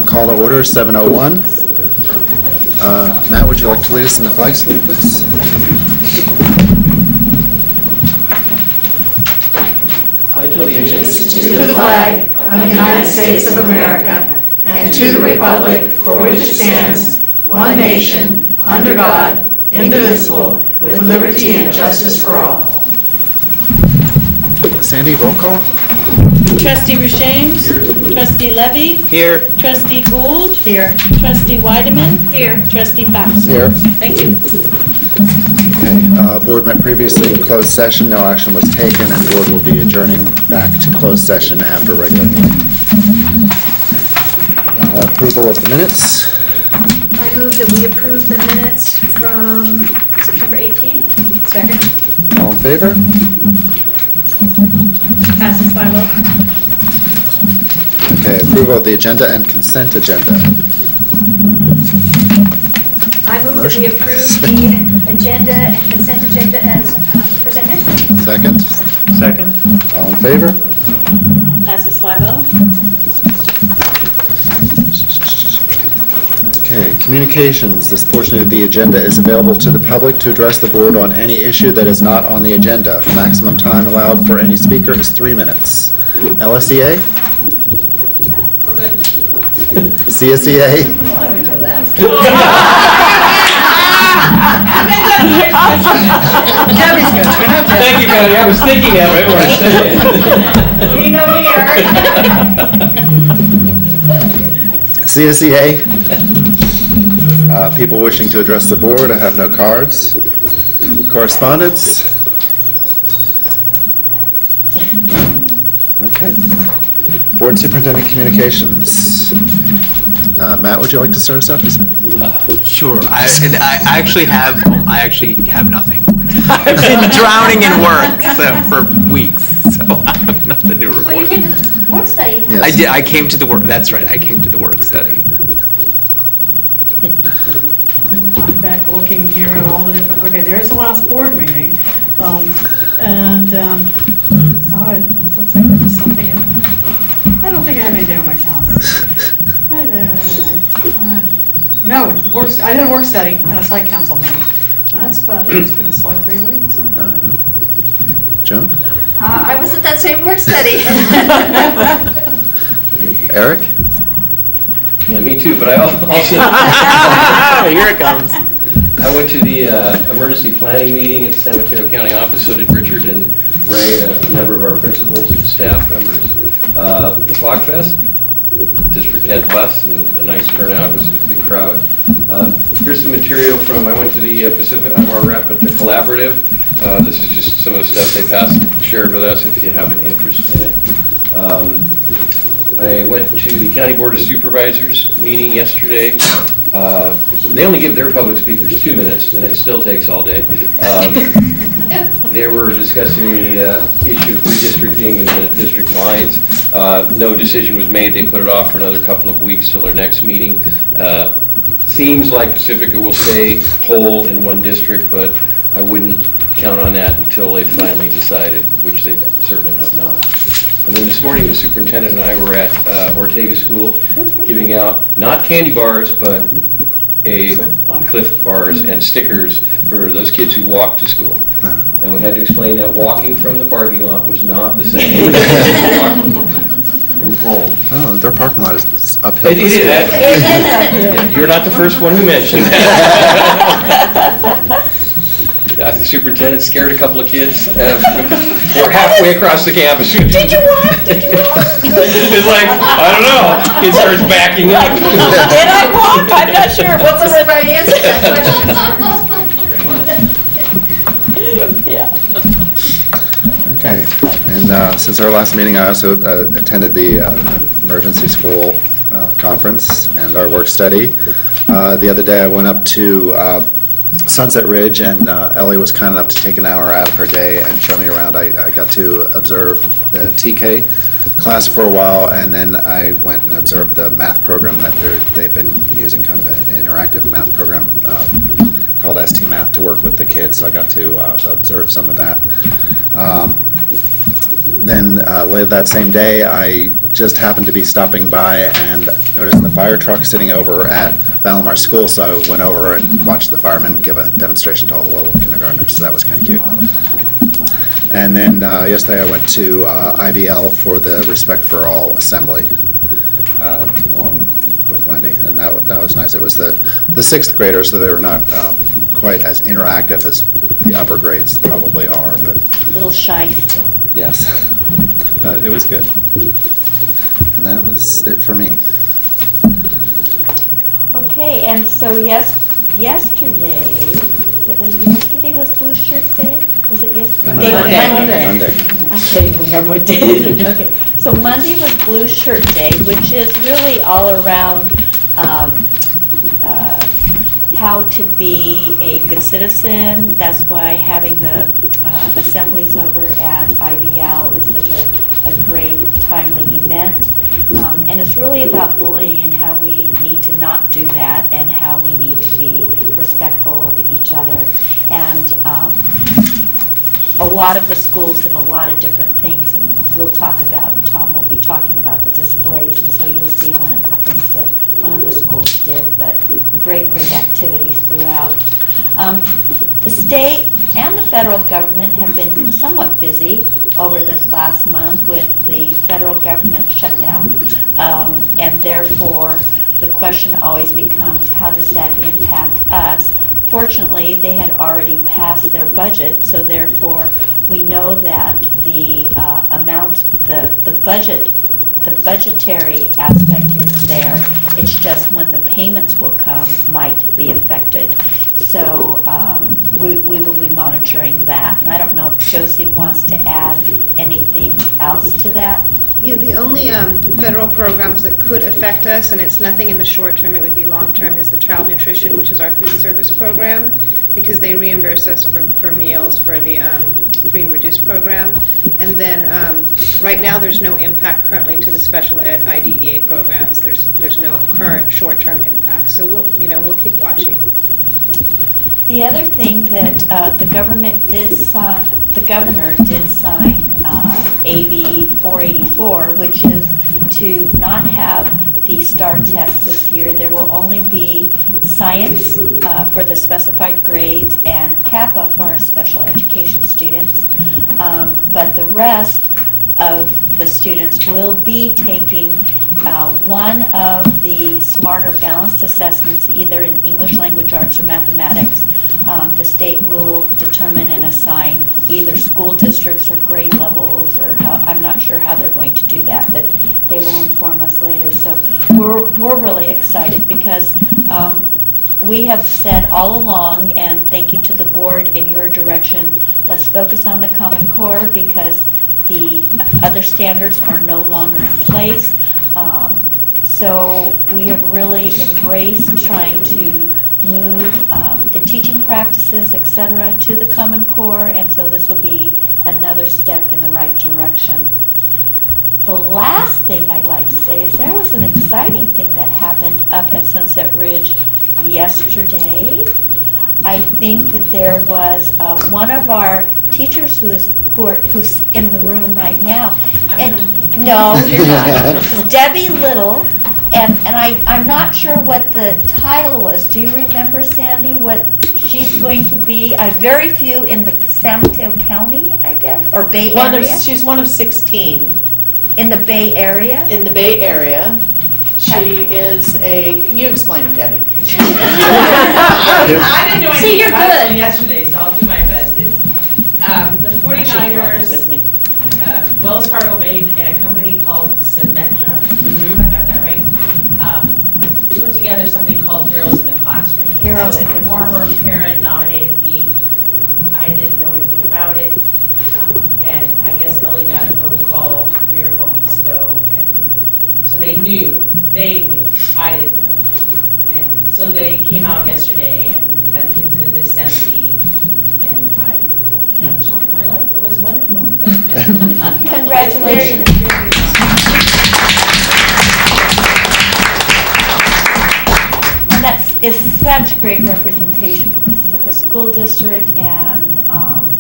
Call to order, 7:01. Matt, would you like to lead us in the flag salute, please? I pledge allegiance to the flag of the United States of America and to the republic for which it stands, one nation, under God, indivisible, with liberty and justice for all. Sandy, roll call. Trustee Rushames. Trustee Levy. Here. Trustee Gould. Here. Trustee Weideman. Here. Trustee Faust. Here. Thank you. Okay, board met previously in closed session. No action was taken, and board will be adjourning back to closed session after regular meeting. Approval of the minutes. I move that we approve the minutes from September 18th. Second. All in favor? Passes 5-0. Okay, approval of the agenda and consent agenda. I move that we approve the agenda and consent agenda as presented. Second? Second. All in favor? Passes 5-0. Okay, communications. This portion of the agenda is available to the public to address the board on any issue that is not on the agenda. Maximum time allowed for any speaker is 3 minutes. LSEA? CSEA? Debbie's good. Thank you, Patty. I was thinking of it when I said it. You know here. CSEA? People wishing to address the board. I have no cards. Correspondence? Okay. Board Superintendent Communications. Matt, would you like to start us off? Sure. I actually have nothing. I've been drowning in work for weeks, so I have nothing to report. Well, you came to the work study. Yes. I did. I came to the work. That's right. I came to the work study. I'm back looking here at all the different, okay, there's the last board meeting. Oh, it looks like there was something, I don't think I have anything on my calendar. No, I did a work study and a site council meeting. That's about it. It's been a slow 3 weeks. Joan? I was at that same work study. Eric? Yeah, me too, but I also... Here it comes. I went to the emergency planning meeting at the San Mateo County office, so did Richard and Ray, a number of our principals and staff members. The Flock Fest, district had bus and a nice turnout. It was a big crowd. Here's some material from, I went to the Pacifica, I'm our rep at the Collaborative. This is just some of the stuff they shared with us if you have an interest in it. I went to the County Board of Supervisors meeting yesterday. They only give their public speakers 2 minutes, and it still takes all day. They were discussing the issue of redistricting and the district lines. No decision was made. They put it off for another couple of weeks till their next meeting. Seems like Pacifica will stay whole in one district, but I wouldn't count on that until they finally decided, which they certainly have not. And then this morning, the superintendent and I were at Ortega School giving out, not candy bars, but Cliff bars and stickers for those kids who walk to school. And we had to explain that walking from the parking lot was not the same as walking from home. Oh, their parking lot is uphill. It is. Yeah, you're not the first one who mentioned that. The superintendent scared a couple of kids. They were halfway across the campus. Did you walk? Did you walk? It's like, I don't know. Kid starts backing up. Did I walk? I'm not sure. What's the right answer to that question? Yeah. Okay, and since our last meeting, I also attended the emergency school conference and our work study. The other day I went up to Sunset Ridge, and Ellie was kind enough to take an hour out of her day and show me around. I got to observe the TK class for a while, and then I went and observed the math program that they've been using, kind of an interactive math program called ST Math to work with the kids. So I got to observe some of that. Then later that same day, I just happened to be stopping by and noticed the fire truck sitting over at Valamar School, so I went over and watched the firemen give a demonstration to all the little kindergartners, so that was kind of cute. And then yesterday I went to IBL for the Respect for All Assembly, along with Wendy, and that was nice. It was the sixth graders, so they were not quite as interactive as the upper grades probably are, but Little shy still. yes, but it was good. And that was it for me. Okay, and so yesterday, yesterday was Blue Shirt Day? Was it yesterday? Monday. I can't even remember what day it is. Okay, so Monday was Blue Shirt Day, which is really all around how to be a good citizen. That's why having the assemblies over at IBL is such a great, timely event. And it's really about bullying and how we need to not do that and how we need to be respectful of each other. And a lot of the schools did a lot of different things, and we'll talk about, and Tom will be talking about the displays, and so you'll see one of the things that one of the schools did, but great activities throughout. The state and the federal government have been somewhat busy over this last month with the federal government shutdown, and therefore the question always becomes, how does that impact us? Fortunately, they had already passed their budget, so therefore we know that the budgetary aspect is there. It's just when the payments will come might be affected. So we will be monitoring that. And I don't know if Josie wants to add anything else to that. Yeah, the only federal programs that could affect us, and it's nothing in the short term, it would be long term, is the child nutrition, which is our food service program, because they reimburse us for meals for the free and reduced program. And then right now there's no impact currently to the special ed IDEA programs. There's no current short term impact. So we'll keep watching. The other thing that the governor did sign AB 484, which is to not have the STAR test this year. There will only be science for the specified grades and Kappa for our special education students. But the rest of the students will be taking one of the smarter balanced assessments, either in English language arts or mathematics. The state will determine and assign either school districts or grade levels, or I'm not sure how they're going to do that, but they will inform us later. So we're really excited because we have said all along, and thank you to the board in your direction, let's focus on the Common Core because the other standards are no longer in place. So we have really embraced trying to move the teaching practices, etc., to the Common Core, and so this will be another step in the right direction. The last thing I'd like to say is there was an exciting thing that happened up at Sunset Ridge yesterday. I think that there was one of our teachers who's in the room right now. And no, Debbie Little. And I'm not sure what the title was. Do you remember, Sandy, what she's going to be? Very few in the San Mateo County, I guess, or Bay Area? She's one of 16. In the Bay Area? In the Bay Area. She is you explain it, Debbie. I didn't know See, anything you're about it good. till yesterday, so I'll do my best. It's the I should have brought that 49ers, with me. Wells Fargo Bank, and a company called Symetra, if I got that right, put together something called Heroes in the Classroom. Heroes So in the a former Classroom. parent nominated me. I didn't know anything about it. And I guess Ellie got a phone call 3 or 4 weeks ago, and so they knew, I didn't know. And so they came out yesterday and had the kids in an assembly, and I had the shock of my life. It was wonderful. Congratulations. And that is such great representation for Pacifica School District, and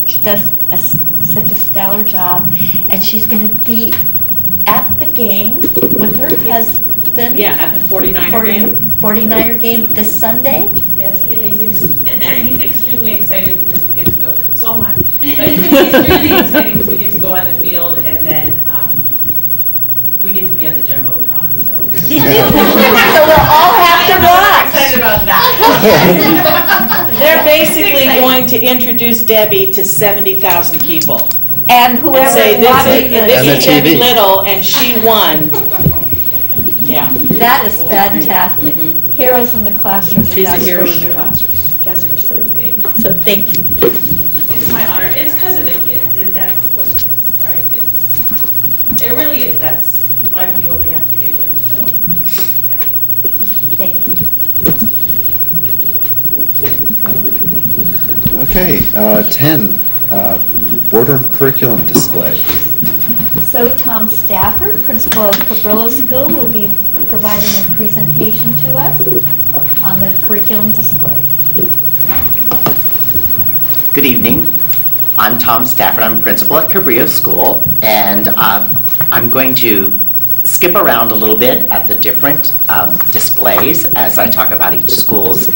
just such a stellar job, and she's going to be at the game with her husband. Yeah, at the 49er game. 49er game this Sunday. Yes, he's extremely excited because we get to go, so am I. But he's really excited because we get to go on the field and then we get to be on the Jumbotron, so. So we'll all have to I'm watch. excited about that. They're basically going to introduce Debbie to 70,000 people. And And whoever say, watching this And the is Debbie TV. Little, and she won. Yeah. that is fantastic. Heroes in the classroom. She's a that's hero for in the sure. classroom. That's for certain. So thank you. It's my honor, it's because of the kids, and that's what it is, right? It really is, that's why we do what we have to do, and so, yeah. Thank you. Okay, 10, boardroom curriculum display. So Tom Stafford, principal of Cabrillo School, will be providing a presentation to us on the curriculum display. Good evening. I'm Tom Stafford. I'm principal at Cabrillo School, and I'm going to skip around a little bit at the different displays as I talk about each school's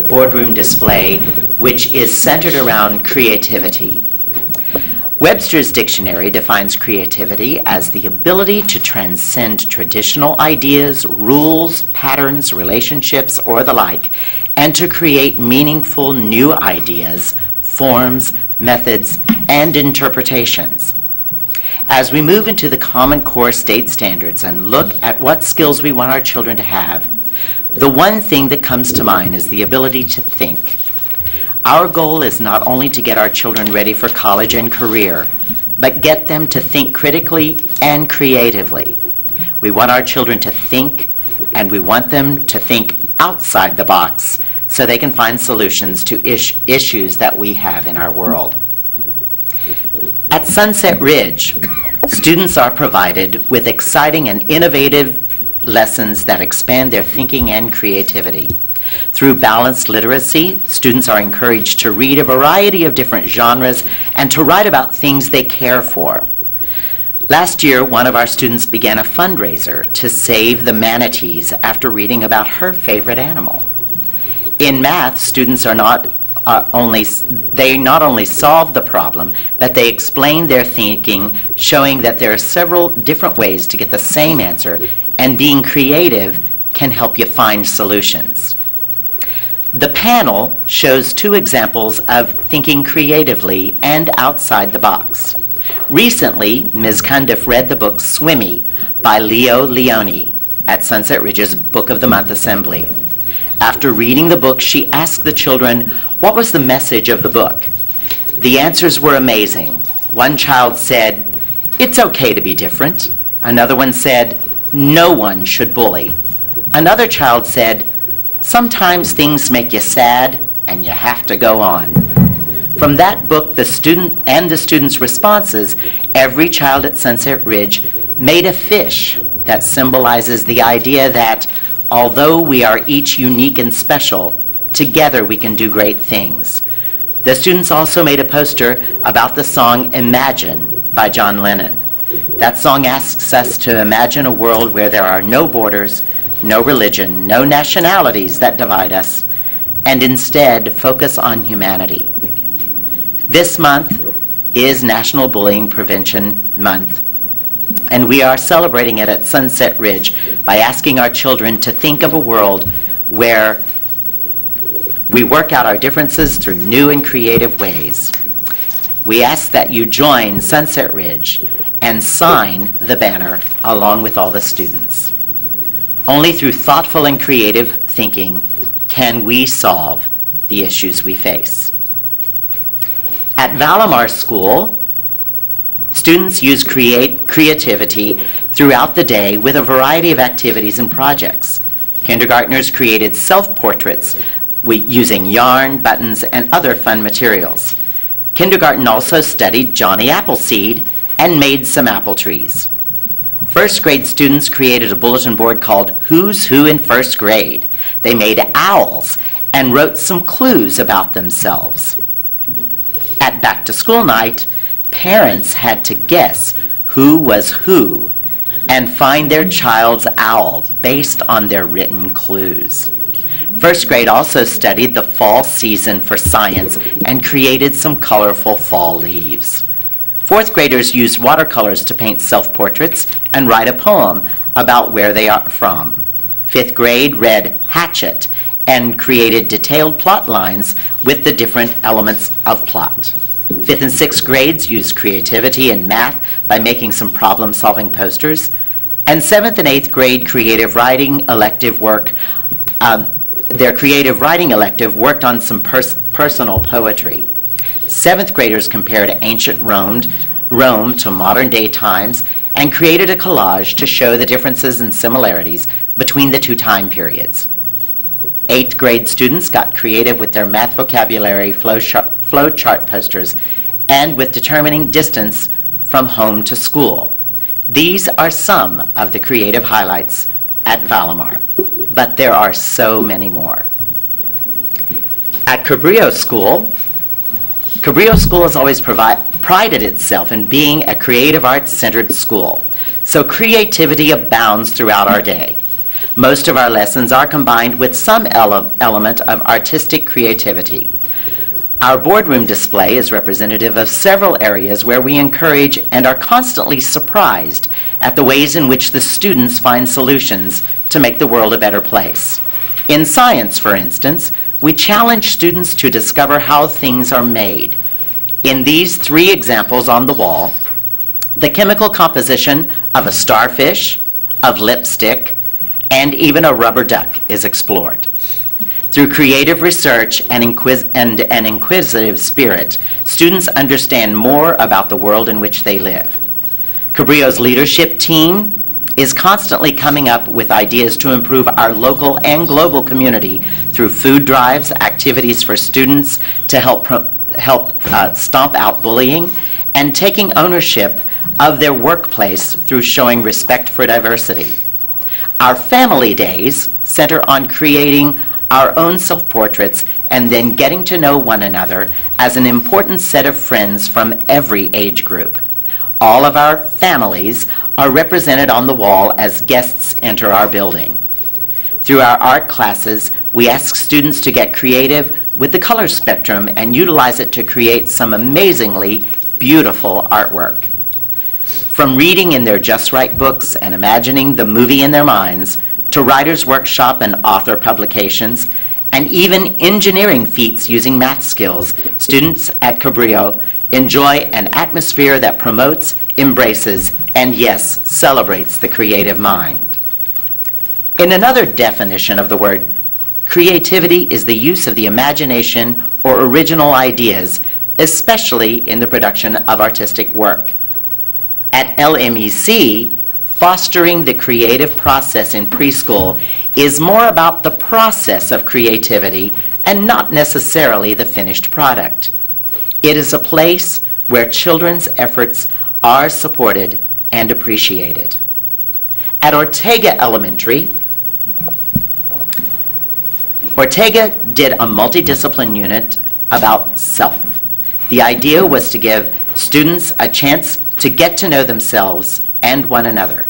boardroom display, which is centered around creativity. Webster's dictionary defines creativity as the ability to transcend traditional ideas, rules, patterns, relationships, or the like, and to create meaningful new ideas, forms, methods, and interpretations. As we move into the Common Core state standards and look at what skills we want our children to have, the one thing that comes to mind is the ability to think. Our goal is not only to get our children ready for college and career, but get them to think critically and creatively. We want our children to think, and we want them to think outside the box so they can find solutions to issues that we have in our world. At Sunset Ridge, students are provided with exciting and innovative lessons that expand their thinking and creativity. Through balanced literacy, students are encouraged to read a variety of different genres and to write about things they care for. Last year, one of our students began a fundraiser to save the manatees after reading about her favorite animal. In math, students not only solve the problem, but they explain their thinking, showing that there are several different ways to get the same answer, and being creative can help you find solutions. The panel shows two examples of thinking creatively and outside the box. Recently, Ms. Cundiff read the book Swimmy by Leo Leone at Sunset Ridge's Book of the Month Assembly. After reading the book, she asked the children what was the message of the book. The answers were amazing. One child said, "It's okay to be different." Another one said, "No one should bully." Another child said, "Sometimes things make you sad and you have to go on." From that book, the students' responses, every child at Sunset Ridge made a fish that symbolizes the idea that although we are each unique and special, together we can do great things. The students also made a poster about the song Imagine by John Lennon. That song asks us to imagine a world where there are no borders, no religion, no nationalities that divide us, and instead focus on humanity. This month is National Bullying Prevention Month, and we are celebrating it at Sunset Ridge by asking our children to think of a world where we work out our differences through new and creative ways. We ask that you join Sunset Ridge and sign the banner along with all the students. Only through thoughtful and creative thinking can we solve the issues we face. At Valamar School, students use creativity throughout the day with a variety of activities and projects. Kindergartners created self-portraits using yarn, buttons, and other fun materials. Kindergarten also studied Johnny Appleseed and made some apple trees. First grade students created a bulletin board called Who's Who in First Grade. They made owls and wrote some clues about themselves. At back to school night, Parents had to guess who was who and find their child's owl based on their written clues. First grade also studied the fall season for science and created some colorful fall leaves. Fourth graders used watercolors to paint self-portraits and write a poem about where they are from. Fifth grade read Hatchet and created detailed plot lines with the different elements of plot. Fifth and sixth grades used creativity in math by making some problem-solving posters. And seventh and eighth grade creative writing elective work, their creative writing elective worked on some personal poetry. Seventh graders compared ancient Rome to modern day times and created a collage to show the differences and similarities between the two time periods. Eighth grade students got creative with their math vocabulary flow chart posters and with determining distance from home to school. These are some of the creative highlights at Valimar, but there are so many more. At Cabrillo School has always prided itself in being a creative arts-centered school, so creativity abounds throughout our day. Most of our lessons are combined with some element of artistic creativity. Our boardroom display is representative of several areas where we encourage and are constantly surprised at the ways in which the students find solutions to make the world a better place. In science, for instance, we challenge students to discover how things are made. In these three examples on the wall, the chemical composition of a starfish, of lipstick, and even a rubber duck is explored. Through creative research and an inquisitive spirit, students understand more about the world in which they live. Cabrillo's leadership team is constantly coming up with ideas to improve our local and global community through food drives, activities for students to help stomp out bullying, and taking ownership of their workplace through showing respect for diversity. Our family days center on creating our own self-portraits and then getting to know one another as an important set of friends from every age group. All of our families are represented on the wall as guests enter our building. Through our art classes, we ask students to get creative with the color spectrum and utilize it to create some amazingly beautiful artwork. From reading in their Just Right books and imagining the movie in their minds, to writer's workshop and author publications, and even engineering feats using math skills, students at Cabrillo enjoy an atmosphere that promotes, embraces, and yes, celebrates the creative mind. In another definition of the word, creativity is the use of the imagination or original ideas, especially in the production of artistic work. At LMEC, fostering the creative process in preschool is more about the process of creativity and not necessarily the finished product. It is a place where children's efforts are supported and appreciated. At Ortega Elementary, Ortega did a multidiscipline unit about self. The idea was to give students a chance to get to know themselves and one another.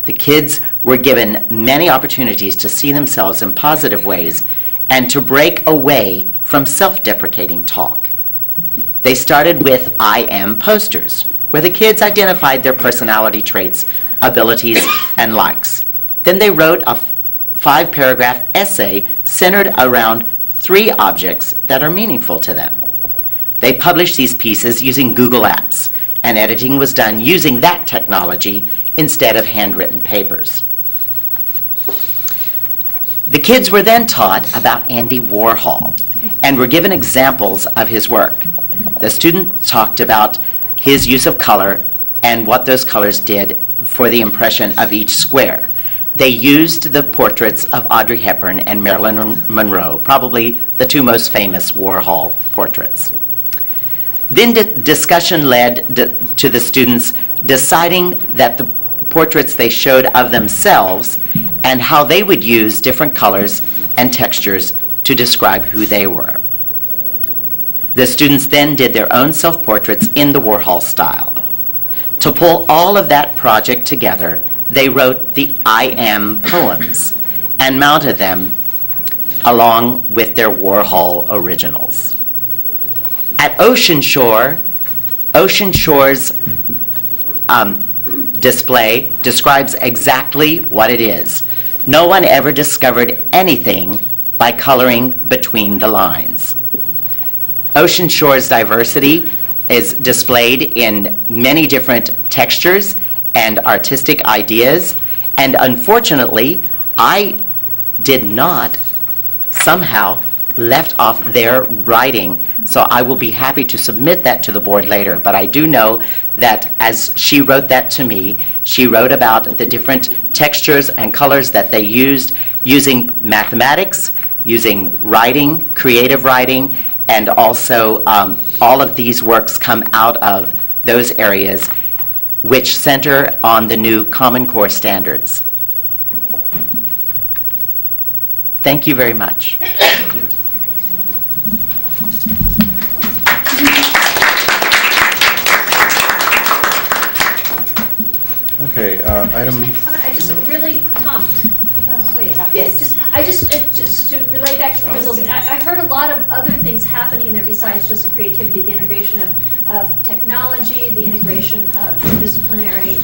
The kids were given many opportunities to see themselves in positive ways and to break away from self-deprecating talk. They started with I am posters, where the kids identified their personality traits, abilities, and likes. Then they wrote a 5-paragraph essay centered around 3 objects that are meaningful to them. They published these pieces using Google Apps, and editing was done using that technology instead of handwritten papers. The kids were then taught about Andy Warhol and were given examples of his work. The students talked about his use of color and what those colors did for the impression of each square. They used the portraits of Audrey Hepburn and Marilyn Monroe, probably the 2 most famous Warhol portraits. Then discussion led to the students deciding that the portraits they showed of themselves and how they would use different colors and textures to describe who they were. The students then did their own self-portraits in the Warhol style. To pull all of that project together, they wrote the I Am poems and mounted them along with their Warhol originals. At Ocean Shore's display describes exactly what it is. No one ever discovered anything by coloring between the lines. Ocean Shore's diversity is displayed in many different textures and artistic ideas, and unfortunately, I did not somehow left off their writing, so I will be happy to submit that to the board later. But I do know that as she wrote that to me, she wrote about the different textures and colors that they used using mathematics, using writing, creative writing, and also all of these works come out of those areas which center on the new Common Core standards. Thank you very much. Okay, item, I just really, Tom, wait. Yes. Just to relate back to the Grizzles, I heard a lot of other things happening in there besides just the creativity, the integration of technology, the integration of disciplinary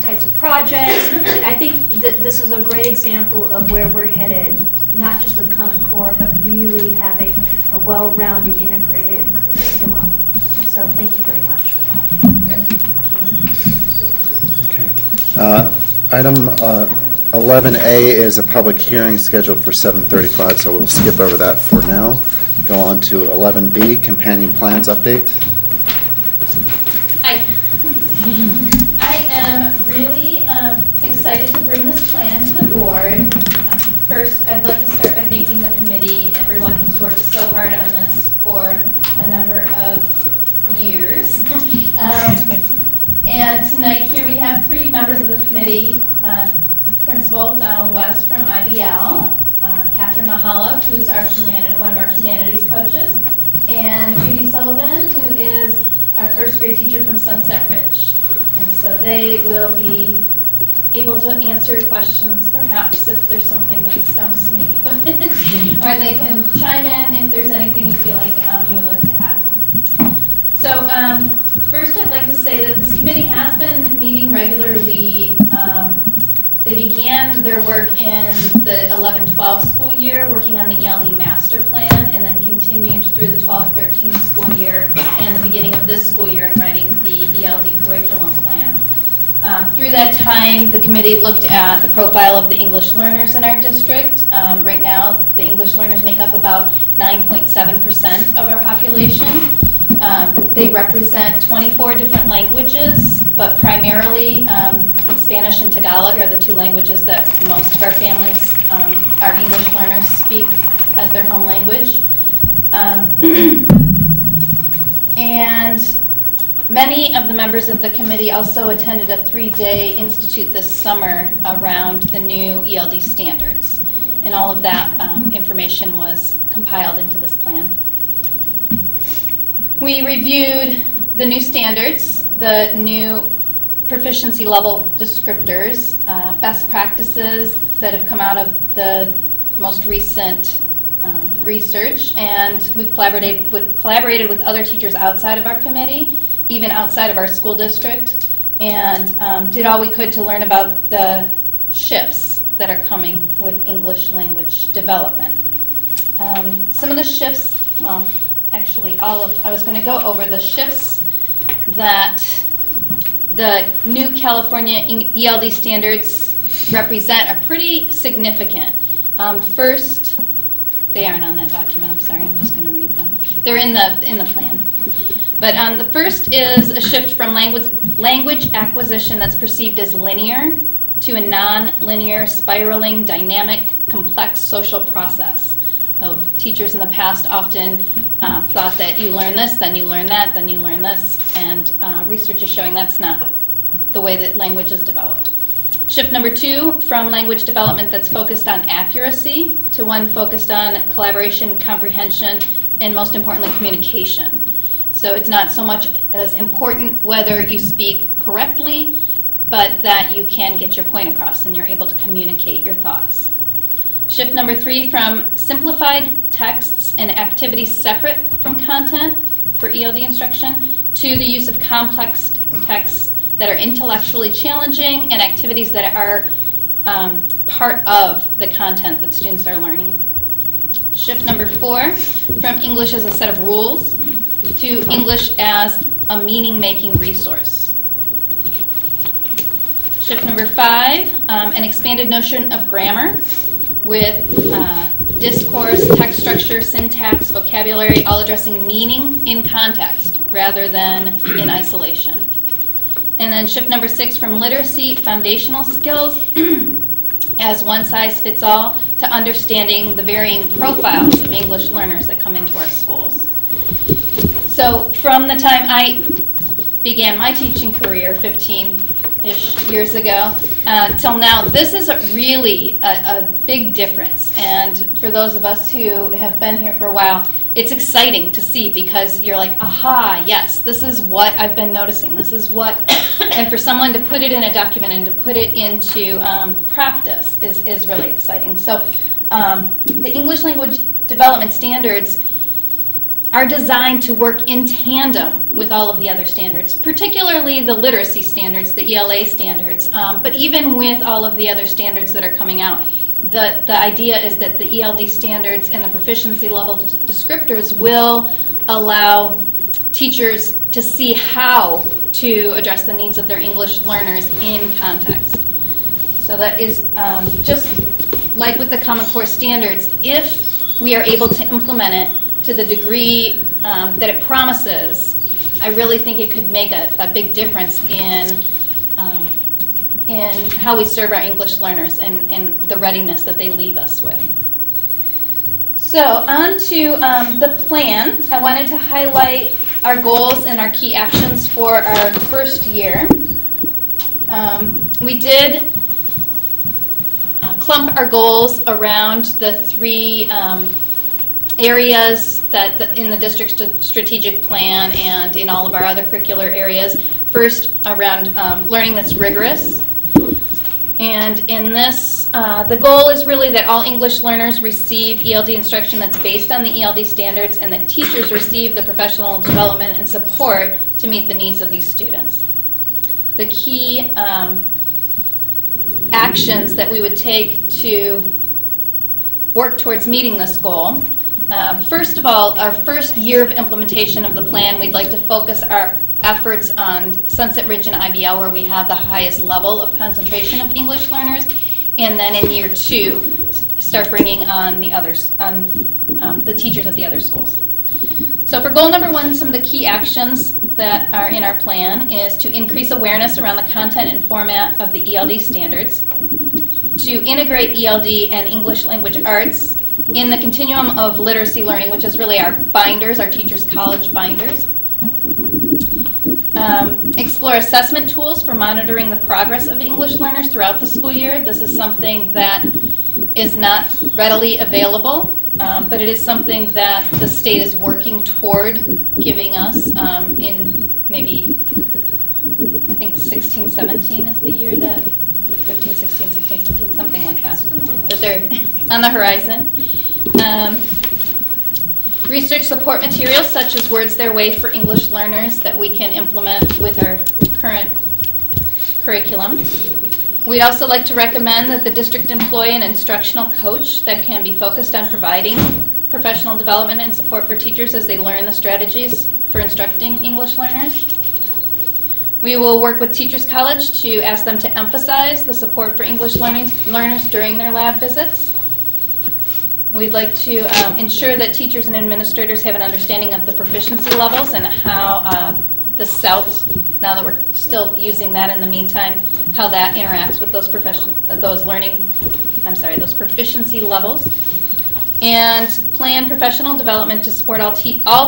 types of projects. And I think that this is a great example of where we're headed, not just with Common Core, but really having a well-rounded, integrated curriculum. So thank you very much for that. Thank you. item 11A is a public hearing scheduled for 7:35, so we'll skip over that for now. Go on to 11B, companion plans update. Hi. I am really excited to bring this plan to the board. First, I'd like to start by thanking the committee, everyone who's worked so hard on this for a number of years. And tonight here we have three members of the committee, Principal Donald West from IBL, Catherine Mahala, who's one of our humanities coaches, and Judy Sullivan, who is our first grade teacher from Sunset Ridge. And so they will be able to answer questions, perhaps if there's something that stumps me, or they can chime in if there's anything you feel like you would like to add. So first I'd like to say that this committee has been meeting regularly. They began their work in the 11-12 school year, working on the ELD master plan, and then continued through the 12-13 school year and the beginning of this school year in writing the ELD curriculum plan. Through that time, the committee looked at the profile of the English learners in our district. Right now, the English learners make up about 9.7% of our population. They represent 24 different languages, but primarily Spanish and Tagalog are the two languages that most of our families, our English learners, speak as their home language. And many of the members of the committee also attended a 3-day institute this summer around the new ELD standards. And all of that information was compiled into this plan. We reviewed the new standards, the new proficiency level descriptors, best practices that have come out of the most recent research, and we've collaborated with other teachers outside of our committee, even outside of our school district, and did all we could to learn about the shifts that are coming with English language development. Some of the shifts, well, actually I was going to go over the shifts that the new California ELD standards represent are pretty significant. First, they aren't on that document, I'm sorry, I'm just going to read them. They're in the plan. But the first is a shift from language acquisition that's perceived as linear to a non-linear, spiraling, dynamic, complex social process. So teachers in the past often thought that you learn this, then you learn that, then you learn this, and research is showing that's not the way that language is developed. Shift number 2, from language development that's focused on accuracy to one focused on collaboration, comprehension, and most importantly, communication. So it's not so much as important whether you speak correctly, but that you can get your point across and you're able to communicate your thoughts. Shift number 3, from simplified texts and activities separate from content for ELD instruction to the use of complex texts that are intellectually challenging and activities that are part of the content that students are learning. Shift number 4, from English as a set of rules to English as a meaning-making resource. Shift number 5, an expanded notion of grammar with discourse, text structure, syntax, vocabulary, all addressing meaning in context rather than in isolation. And then shift number 6, from literacy foundational skills as one size fits all to understanding the varying profiles of English learners that come into our schools. So from the time I began my teaching career 15-ish years ago till now, this is really a big difference. And for those of us who have been here for a while, it's exciting to see because you're like, aha, yes, this is what I've been noticing. This is what, and for someone to put it in a document and to put it into practice is really exciting. So the English language development standards are designed to work in tandem with all of the other standards, particularly the literacy standards, the ELA standards, but even with all of the other standards that are coming out. The idea is that the ELD standards and the proficiency level descriptors will allow teachers to see how to address the needs of their English learners in context. So that is just like with the Common Core standards, if we are able to implement it to the degree that it promises, I really think it could make a big difference in how we serve our English learners and the readiness that they leave us with. So on to the plan. I wanted to highlight our goals and our key actions for our first year. We did clump our goals around the 3 areas that in the district strategic plan and in all of our other curricular areas. First, around learning that's rigorous. And in this, the goal is really that all English learners receive ELD instruction that's based on the ELD standards and that teachers receive the professional development and support to meet the needs of these students. The key actions that we would take to work towards meeting this goal. First of all, our first year of implementation of the plan, we'd like to focus our efforts on Sunset Ridge and IBL, where we have the highest level of concentration of English learners, and then in year 2, start bringing on the others, the teachers at the other schools. So for goal number 1, some of the key actions that are in our plan is to increase awareness around the content and format of the ELD standards, to integrate ELD and English language arts in the continuum of literacy learning, which is really our binders, our Teachers College binders. Explore assessment tools for monitoring the progress of English learners throughout the school year. This is something that is not readily available, but it is something that the state is working toward giving us in maybe, I think 16, 17 is the year that, 15, 16, 16, 17, something like that they're on the horizon. Research support materials such as Words Their Way for English learners that we can implement with our current curriculum. We'd also like to recommend that the district employ an instructional coach that can be focused on providing professional development and support for teachers as they learn the strategies for instructing English learners. We will work with Teachers College to ask them to emphasize the support for English learners during their lab visits. We'd like to ensure that teachers and administrators have an understanding of the proficiency levels and how the CELT, now that we're still using that in the meantime, how that interacts with those those proficiency levels. And plan professional development to support all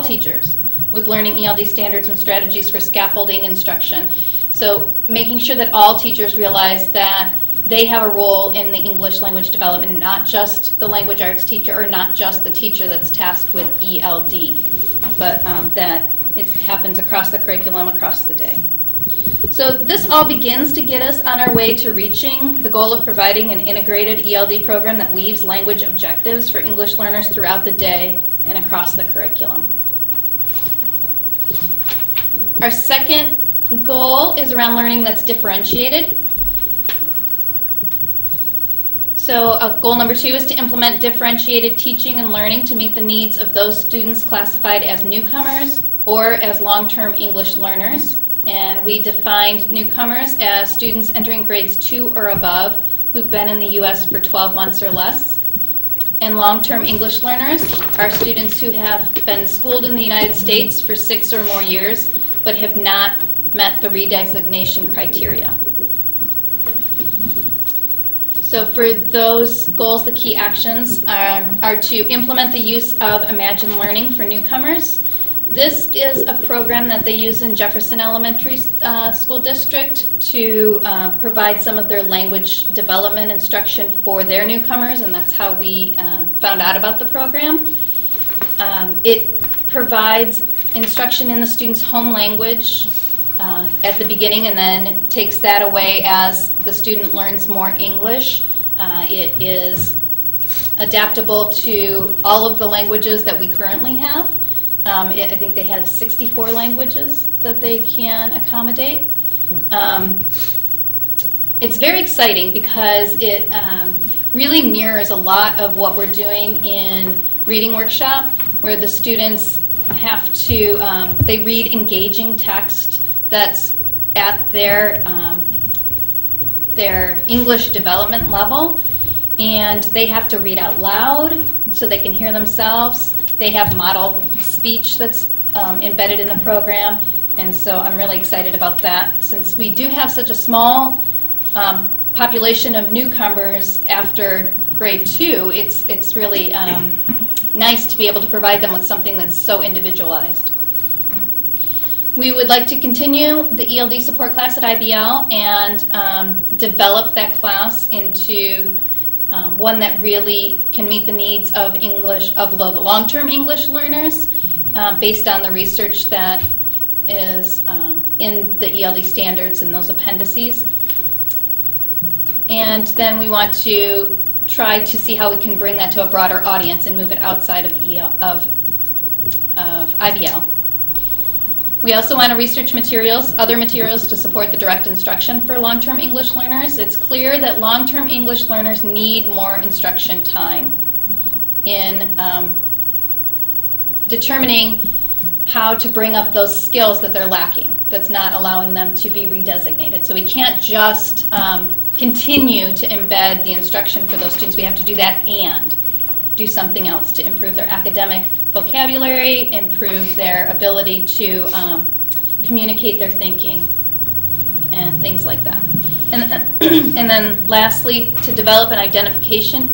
teachers with learning ELD standards and strategies for scaffolding instruction. So making sure that all teachers realize that they have a role in the English language development, not just the language arts teacher or not just the teacher that's tasked with ELD, but that it happens across the curriculum, across the day. So this all begins to get us on our way to reaching the goal of providing an integrated ELD program that weaves language objectives for English learners throughout the day and across the curriculum. Our second goal is around learning that's differentiated. So goal number 2 is to implement differentiated teaching and learning to meet the needs of those students classified as newcomers or as long-term English learners. And we defined newcomers as students entering grades 2 or above who've been in the U.S. for 12 months or less. And long-term English learners are students who have been schooled in the United States for 6 or more years but have not met the redesignation criteria. So for those goals, the key actions are to implement the use of Imagine Learning for newcomers. This is a program that they use in Jefferson Elementary School District to provide some of their language development instruction for their newcomers, and that's how we found out about the program. It provides instruction in the student's home language at the beginning and then takes that away as the student learns more English. It is adaptable to all of the languages that we currently have. I think they have 64 languages that they can accommodate. It's very exciting because it really mirrors a lot of what we're doing in Reading Workshop, where the students have to, they read engaging text that's at their English development level, and they have to read out loud so they can hear themselves. They have model speech that's embedded in the program, and so I'm really excited about that. Since we do have such a small population of newcomers after grade 2, it's really nice to be able to provide them with something that's so individualized. We would like to continue the ELD support class at IBL and develop that class into one that really can meet the needs of the long-term English learners based on the research that is in the ELD standards and those appendices. And then we want to try to see how we can bring that to a broader audience and move it outside of IBL. We also want to research other materials to support the direct instruction for long-term English learners. It's clear that long-term English learners need more instruction time in determining how to bring up those skills that they're lacking, that's not allowing them to be redesignated. So we can't just continue to embed the instruction for those students. We have to do that and do something else to improve their academic vocabulary, improve their ability to communicate their thinking, and things like that. And then lastly, to develop an identification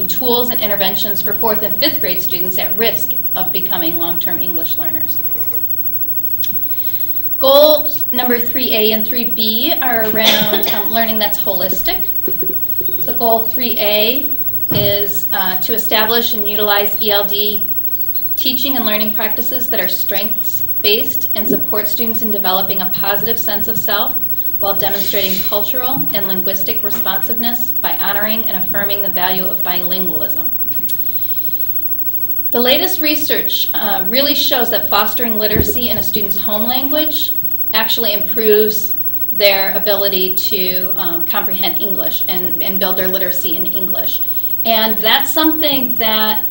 tools and interventions for 4th and 5th grade students at risk of becoming long-term English learners. Goals number 3A and 3B are around learning that's holistic. So goal 3A is to establish and utilize ELD teaching and learning practices that are strengths-based and support students in developing a positive sense of self while demonstrating cultural and linguistic responsiveness by honoring and affirming the value of bilingualism. The latest research really shows that fostering literacy in a student's home language actually improves their ability to comprehend English and build their literacy in English. And that's something that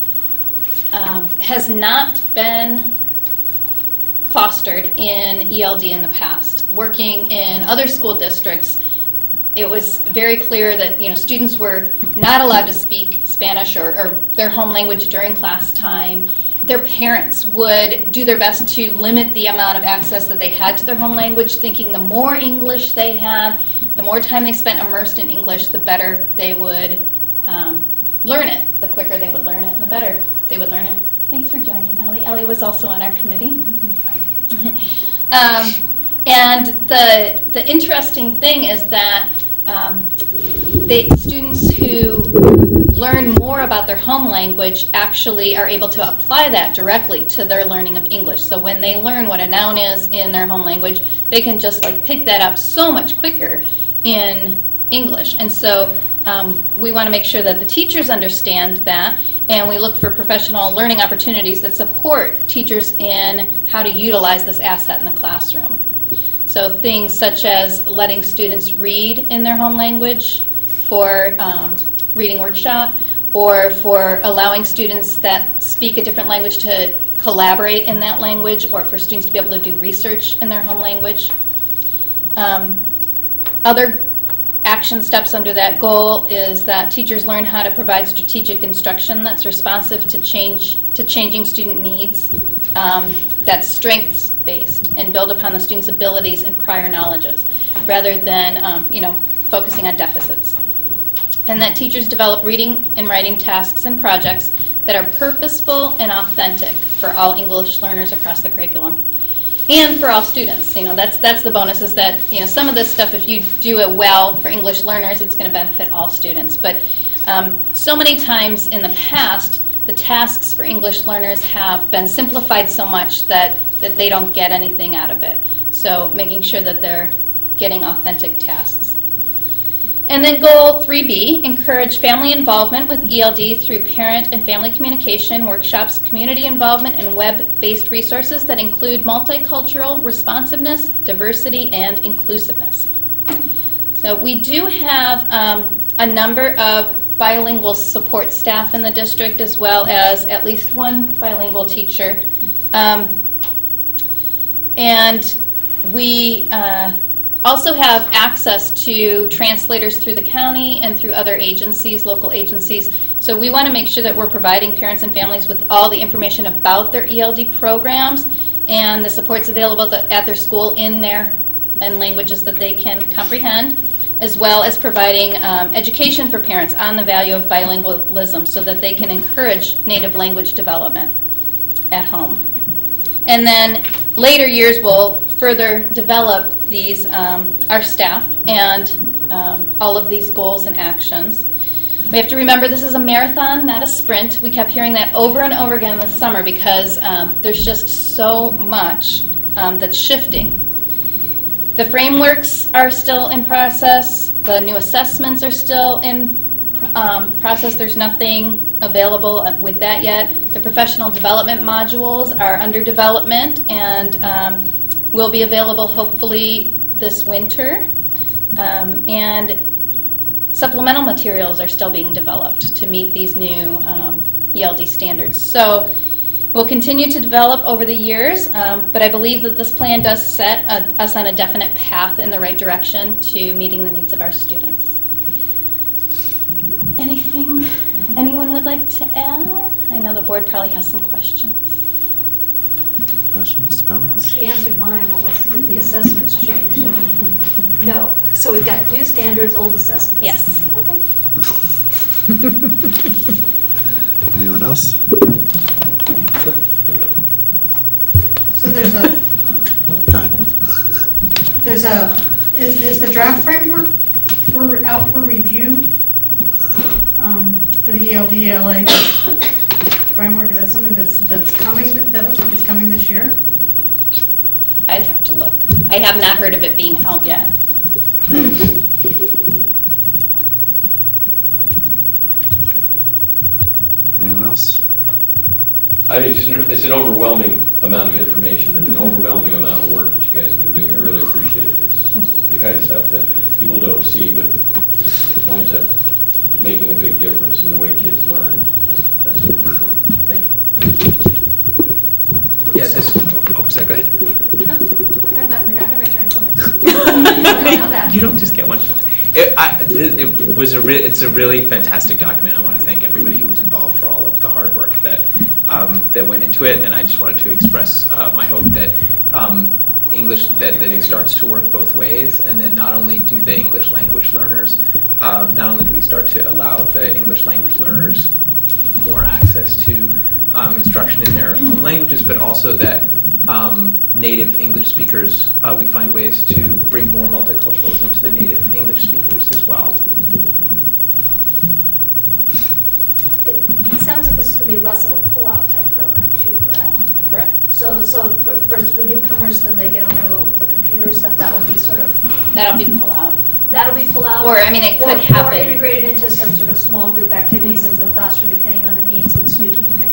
has not been fostered in ELD in the past. Working in other school districts, it was very clear that students were not allowed to speak Spanish or their home language during class time. Their parents would do their best to limit the amount of access that they had to their home language, thinking the more English they had, the more time they spent immersed in English, the better they would learn it. The quicker they would learn it, and the better they would learn it. Thanks for joining, Ellie. Ellie was also on our committee. And the interesting thing is that students who learn more about their home language actually are able to apply that directly to their learning of English. So when they learn what a noun is in their home language, they can just like pick that up so much quicker in English. And so we want to make sure that the teachers understand that, and we look for professional learning opportunities that support teachers in how to utilize this asset in the classroom. So things such as letting students read in their home language for reading workshop, or for allowing students that speak a different language to collaborate in that language, or for students to be able to do research in their home language. Other action steps under that goal is that teachers learn how to provide strategic instruction that's responsive to changing student needs, that's strengths-based, and build upon the student's abilities and prior knowledges, rather than focusing on deficits. And that teachers develop reading and writing tasks and projects that are purposeful and authentic for all English learners across the curriculum. And for all students, that's the bonus, is that some of this stuff, if you do it well for English learners, it's going to benefit all students. But so many times in the past, the tasks for English learners have been simplified so much that they don't get anything out of it. So making sure that they're getting authentic tasks. And then goal 3B, encourage family involvement with ELD through parent and family communication, workshops, community involvement, and web-based resources that include multicultural responsiveness, diversity, and inclusiveness. So we do have a number of bilingual support staff in the district, as well as at least one bilingual teacher. And we also have access to translators through the county and through other agencies, local agencies. So we want to make sure that we're providing parents and families with all the information about their ELD programs and the supports available at their school in languages that they can comprehend, as well as providing education for parents on the value of bilingualism so that they can encourage native language development at home. And then later years will further develop these, our staff, and all of these goals and actions. We have to remember this is a marathon, not a sprint. We kept hearing that over and over again this summer because there's just so much that's shifting. The frameworks are still in process. The new assessments are still in process. There's nothing available with that yet. The professional development modules are under development and will be available hopefully this winter. And supplemental materials are still being developed to meet these new ELD standards. So we'll continue to develop over the years, but I believe that this plan does set us on a definite path in the right direction to meeting the needs of our students. Anything anyone would like to add? I know the board probably has some questions. Questions, comments? She answered mine. What was the assessments change? No. So we've got new standards, old assessments. Yes. Okay. Anyone else? So there's a, Go ahead. is the draft framework out for review for the ELD-ELA framework? Is that something that's coming, that looks like it's coming this year? I'd have to look. I have not heard of it being out yet. Anyone else? I mean, it's an overwhelming amount of information and an overwhelming amount of work that you guys have been doing. I really appreciate it. It's the kind of stuff that people don't see, but winds up making a big difference in the way kids learn. That's really important. Thank you. Yeah, sorry, go ahead. No, I had my turn. Go ahead. You don't just get one turn. It's a really fantastic document. I want to thank everybody who was involved for all of the hard work that went into it, and I just wanted to express my hope that English, that it starts to work both ways, and that not only do the English language learners, not only do we start to allow the English language learners more access to instruction in their home languages, but also that native English speakers, we find ways to bring more multiculturalism to the native English speakers as well. It sounds like this is going to be less of a pull-out type program too, correct? Correct. So for the newcomers, then they get on the computer stuff, that will be sort of, That'll be pull out. that'll be pull-out? Or, I mean, it could Or happen. integrated into some sort of small group activities into the classroom, depending on the needs of the student, okay?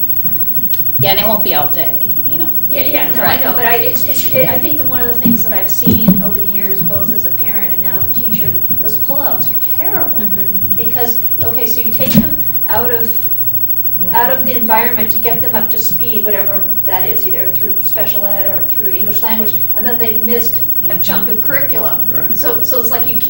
Yeah, and it won't be all day, you know. Yeah, no, I Right. know, but I think that one of the things that I've seen over the years, both as a parent and now as a teacher, those pullouts are terrible. Mhm. Because, okay, so you take them out of the environment to get them up to speed, whatever that is, either through special ed or through English language, and then they've missed a chunk of curriculum. Right. So it's like you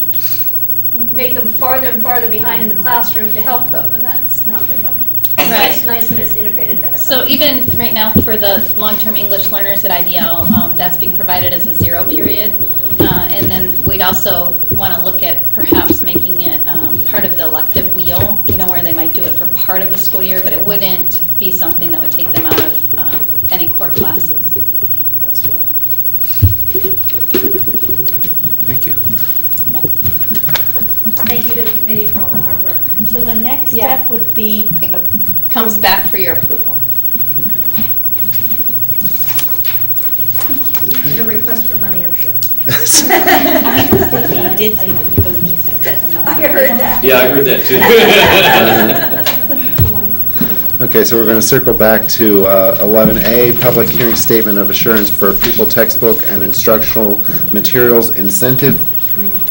make them farther and farther behind in the classroom to help them, and that's not very helpful. Right. It's nice that it's integrated better. So even right now for the long-term English learners at IBL, that's being provided as a 0 period. And then we'd also want to look at perhaps making it part of the elective wheel, you know, where they might do it for part of the school year, but it wouldn't be something that would take them out of any core classes. That's right. Thank you. Thank you to the committee for all that hard work. So the next Yeah. step would be, It comes back for your approval. And a request for money, I'm sure. we did see the coaches. I heard that. Yeah, I heard that too. Okay, so we're going to circle back to 11A, public hearing statement of assurance for pupil textbook and instructional materials incentive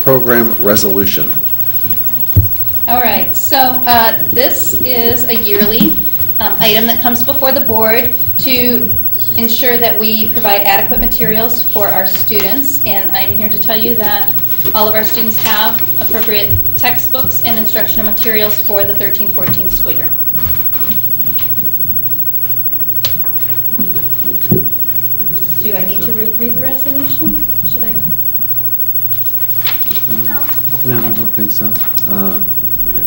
program resolution. All right, so this is a yearly item that comes before the board to ensure that we provide adequate materials for our students. And I'm here to tell you that all of our students have appropriate textbooks and instructional materials for the 13-14 school year. Do I need to read the resolution? Should I? No, I don't think so. Okay.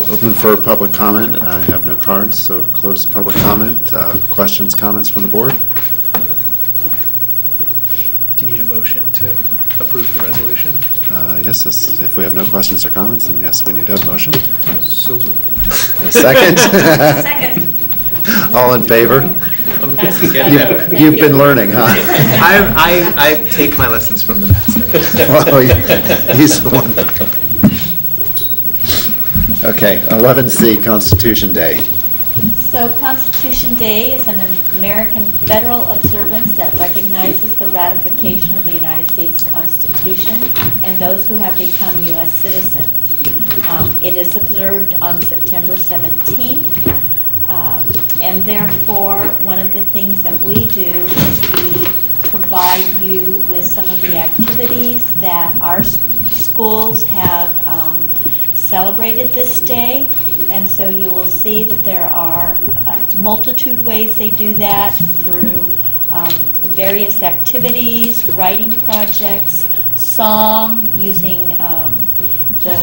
Open for public comment. I have no cards, so close public comment. Questions, comments from the board? Do you need a motion to approve the resolution? Yes, if we have no questions or comments, then yes, we need a motion. So moved. A second? Second. All in favor? You've been learning, huh? I take my lessons from the master. Well, he's the one. Okay, 11C, Constitution Day. So Constitution Day is an American federal observance that recognizes the ratification of the United States Constitution and those who have become U.S. citizens. It is observed on September 17th, and therefore, one of the things that we do is we provide you with some of the activities that our schools have celebrated this day, and so you will see that there are a multitude ways they do that through various activities, writing projects, song, using the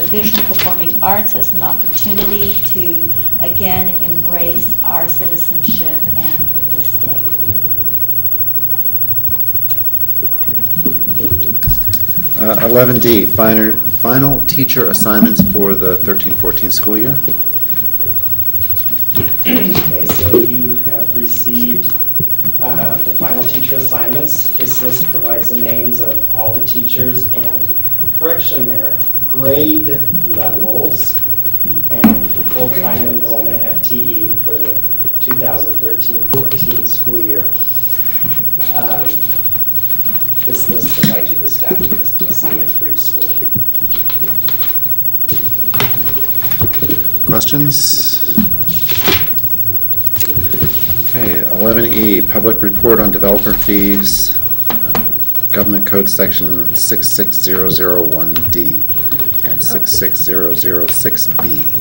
visual performing arts as an opportunity to, again, embrace our citizenship and this day. 11D, final teacher assignments for the 13-14 school year. Okay, so you have received the final teacher assignments. This list provides the names of all the teachers and, correction there, grade levels and full-time enrollment FTE for the 2013-14 school year. This list provides you the staffing assignments for each school. Questions? Okay, 11E, public report on developer fees, Government Code Section 66001D and 66006B.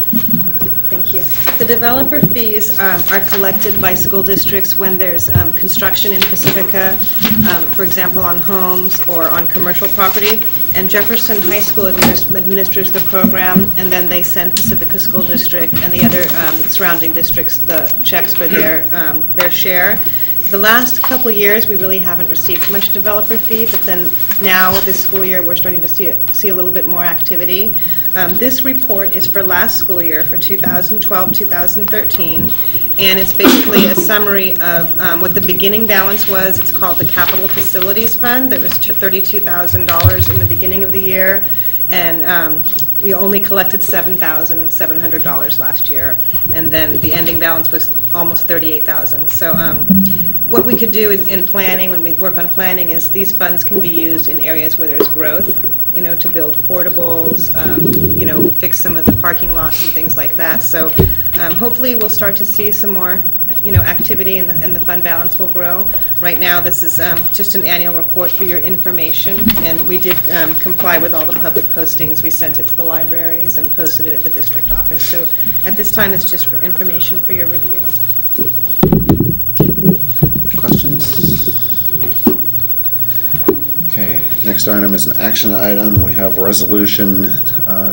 Thank you. The developer fees are collected by school districts when there's construction in Pacifica, for example, on homes or on commercial property. And Jefferson High School administers the program, and then they send Pacifica School District and the other surrounding districts the checks for their share. The last couple years, we really haven't received much developer fee, but then now, this school year, we're starting to see a little bit more activity. This report is for last school year, for 2012-2013, and it's basically a summary of what the beginning balance was. It's called the Capital Facilities Fund. There was $32,000 in the beginning of the year, and we only collected $7,700 last year, and then the ending balance was almost $38,000. So what we could do in planning, when we work on planning, is these funds can be used in areas where there's growth, to build portables, fix some of the parking lots and things like that. So hopefully we'll start to see some more activity, and the fund balance will grow. Right now, this is just an annual report for your information, and we did comply with all the public postings. We sent it to the libraries and posted it at the district office. So at this time, it's just for information for your review. Questions? Okay, next item is an action item. We have resolution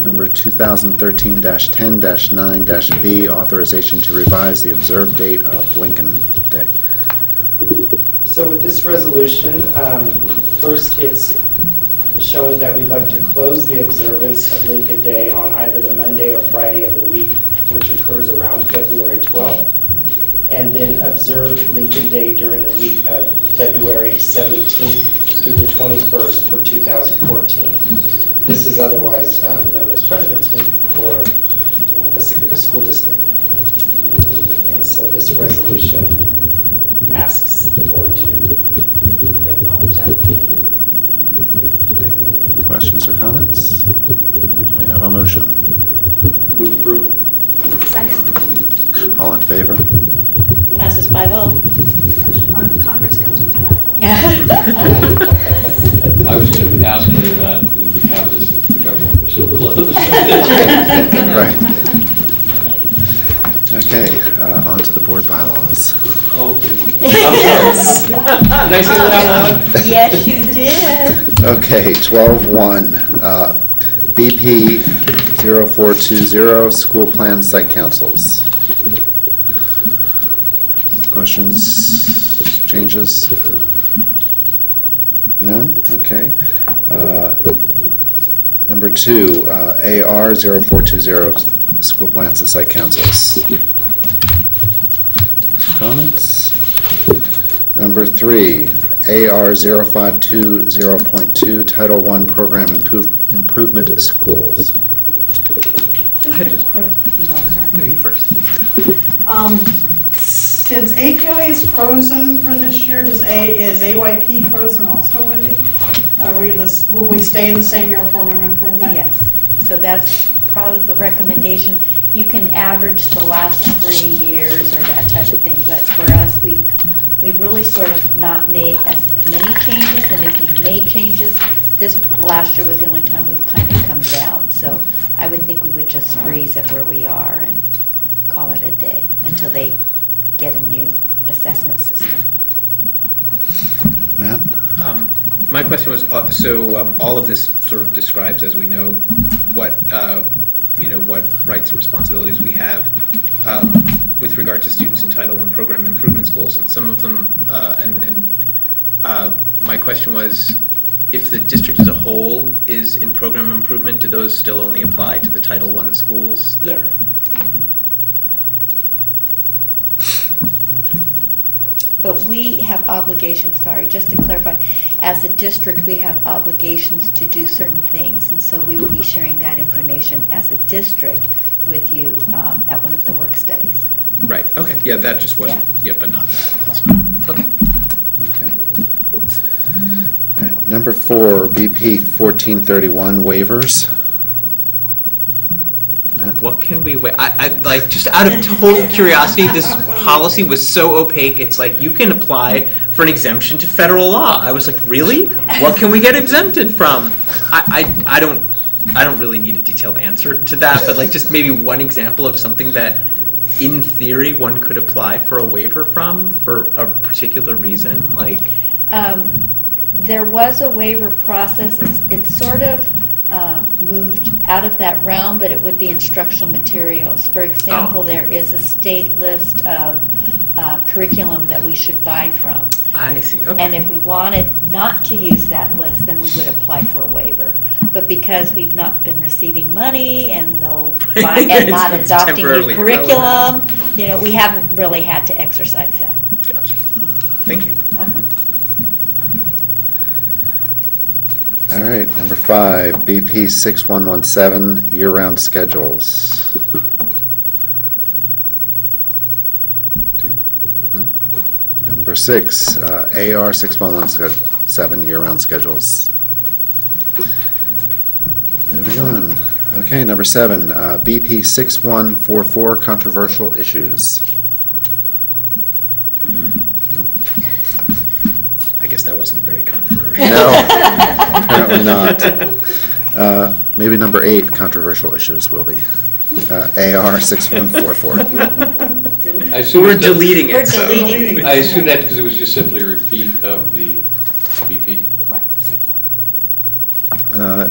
number 2013-10-9-B, authorization to revise the observed date of Lincoln Day. So with this resolution, first it's showing that we'd like to close the observance of Lincoln Day on either the Monday or Friday of the week, which occurs around February 12th, and then observe Lincoln Day during the week of February 17th through the 21st for 2014. This is otherwise known as President's Week for Pacifica School District. And so this resolution asks the board to acknowledge that. Okay. Questions or comments? Do we have a motion? Move approval. Second. All in favor? Passes 5-0. Congress can do that. I was going to ask whether or not we would have this if the government was still closed. Right. Okay, on to the board bylaws. Oh, I'm sorry. Did I say that out loud? Yes, you did. Okay, 12-1, BP 0420, school plan site councils. Questions, changes? None? Okay. Number 2, AR 0420, school plans and site councils. Comments? Number 3, AR 0520.2, Title I Program Improvement Schools. No, you first. Since API is frozen for this year, is AYP frozen also, Wendy? Will we stay in the same year of program improvement? Yes, so that's probably the recommendation. You can average the last 3 years or that type of thing, but for us, we've really sort of not made as many changes, and if we've made changes, this last year was the only time we've kind of come down. So I would think we would just freeze at where we are and call it a day until they get a new assessment system. Matt? My question was, all of this sort of describes, as we know, what rights and responsibilities we have with regard to students in Title I program improvement schools, and some of them, my question was, if the district as a whole is in program improvement, do those still only apply to the Title I schools? Yeah. But we have obligations, just to clarify, as a district, we have obligations to do certain things, and so we will be sharing that information as a district with you at one of the work studies. Right, okay, yeah, that just wasn't, but not that, that's fine. Okay. Okay. All right, number 4, BP 1431, waivers. Matt? What can we wait? I like, just out of total curiosity, this policy was so opaque. It's like, you can apply for an exemption to federal law. I was like, really? What can we get exempted from? I don't really need a detailed answer to that, but like, just maybe one example of something that, in theory, one could apply for a waiver from for a particular reason, like. There was a waiver process. It's sort of moved out of that realm, but it would be instructional materials. For example, there is a state list of curriculum that we should buy from. I see, okay. And if we wanted not to use that list, then we would apply for a waiver. But because we've not been receiving money and and not It's adopting new temporarily curriculum, irrelevant. we haven't really had to exercise that. Gotcha. Thank you. Uh-huh. All right, number 5, BP 6117, year-round schedules. Okay. Number 6, AR 6117, year-round schedules. Moving on. Okay, number 7, BP 6144, controversial issues. I guess that wasn't very controversial. No, apparently not. Maybe number 8, controversial issues will be. AR 6144. I assume We're that- deleting it. We're so- deleting. I assume that because it was just simply a repeat of the BP. Right.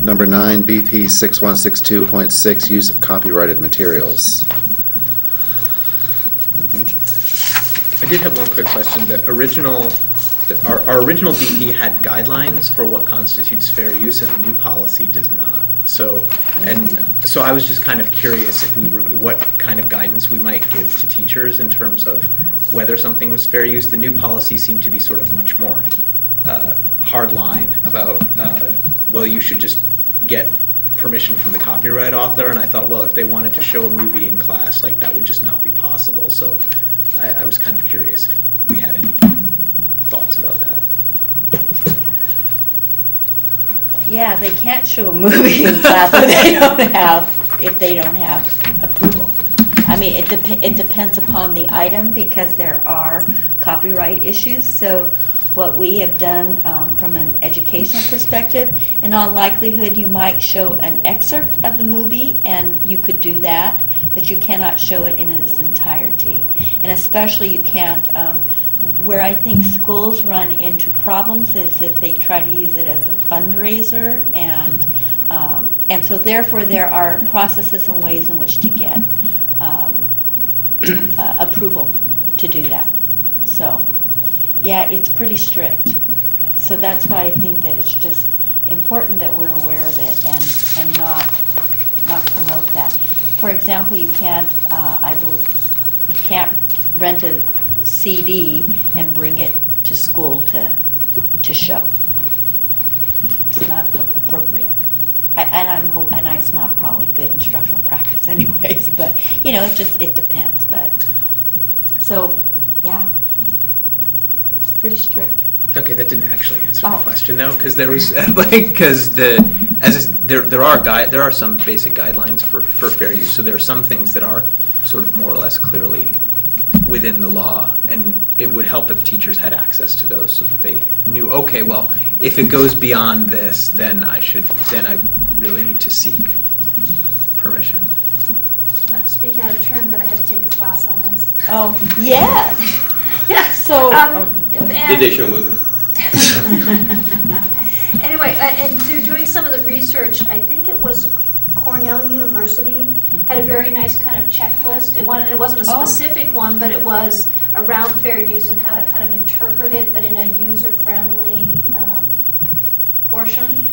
Number 9, BP 6162.6, use of copyrighted materials. I did have one quick question. Our original BP had guidelines for what constitutes fair use, and the new policy does not. So I was just kind of curious what kind of guidance we might give to teachers in terms of whether something was fair use. The new policy seemed to be sort of much more hard line about, well, you should just get permission from the copyright author, and I thought, well, if they wanted to show a movie in class, like, that would just not be possible. So I was kind of curious if we had any thoughts about that. Yeah, they can't show a movie in class if they don't have approval. I mean, it depends upon the item because there are copyright issues. So what we have done from an educational perspective, in all likelihood, you might show an excerpt of the movie, and you could do that, but you cannot show it in its entirety. And especially you can't, where I think schools run into problems is if they try to use it as a fundraiser, and so therefore there are processes and ways in which to get approval to do that. So, yeah, it's pretty strict. So that's why I think that it's just important that we're aware of it and not promote that. For example, you can't rent a CD and bring it to school to show. It's not appropriate. And it's not probably good instructional practice anyways, but, it depends, but, so, yeah. It's pretty strict. Okay, that didn't actually answer Oh. the question though, because there was there are some basic guidelines for fair use. So there are some things that are sort of more or less clearly within the law, and it would help if teachers had access to those so that they knew, okay, well, if it goes beyond this, then I really need to seek permission. Not to speak out of turn, but I had to take a class on this. Oh, yes. Yeah. So, Did they show movies? Anyway, and through doing some of the research, I think it was Cornell University had a very nice kind of checklist. It wasn't a specific one, but it was around fair use and how to kind of interpret it, but in a user-friendly portion.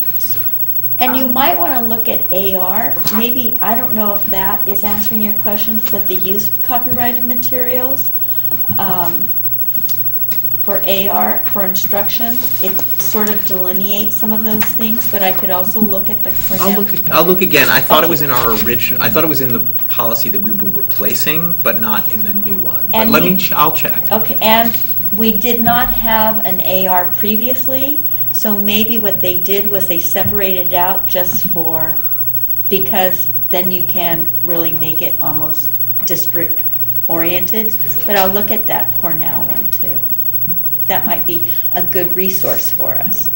and you might want to look at AR. Maybe, I don't know if that is answering your questions, but the use of copyrighted materials, for AR, for instruction, it sort of delineates some of those things, but I could also look at the Cornell. I'll look again. I thought it Okay. was in our original. I thought it was in the policy that we were replacing, but not in the new one. But And let me. we- I'll check. Okay, and we did not have an AR previously, so maybe what they did was they separated it out just because then you can really make it almost district-oriented. But I'll look at that Cornell one too. That might be a good resource for us.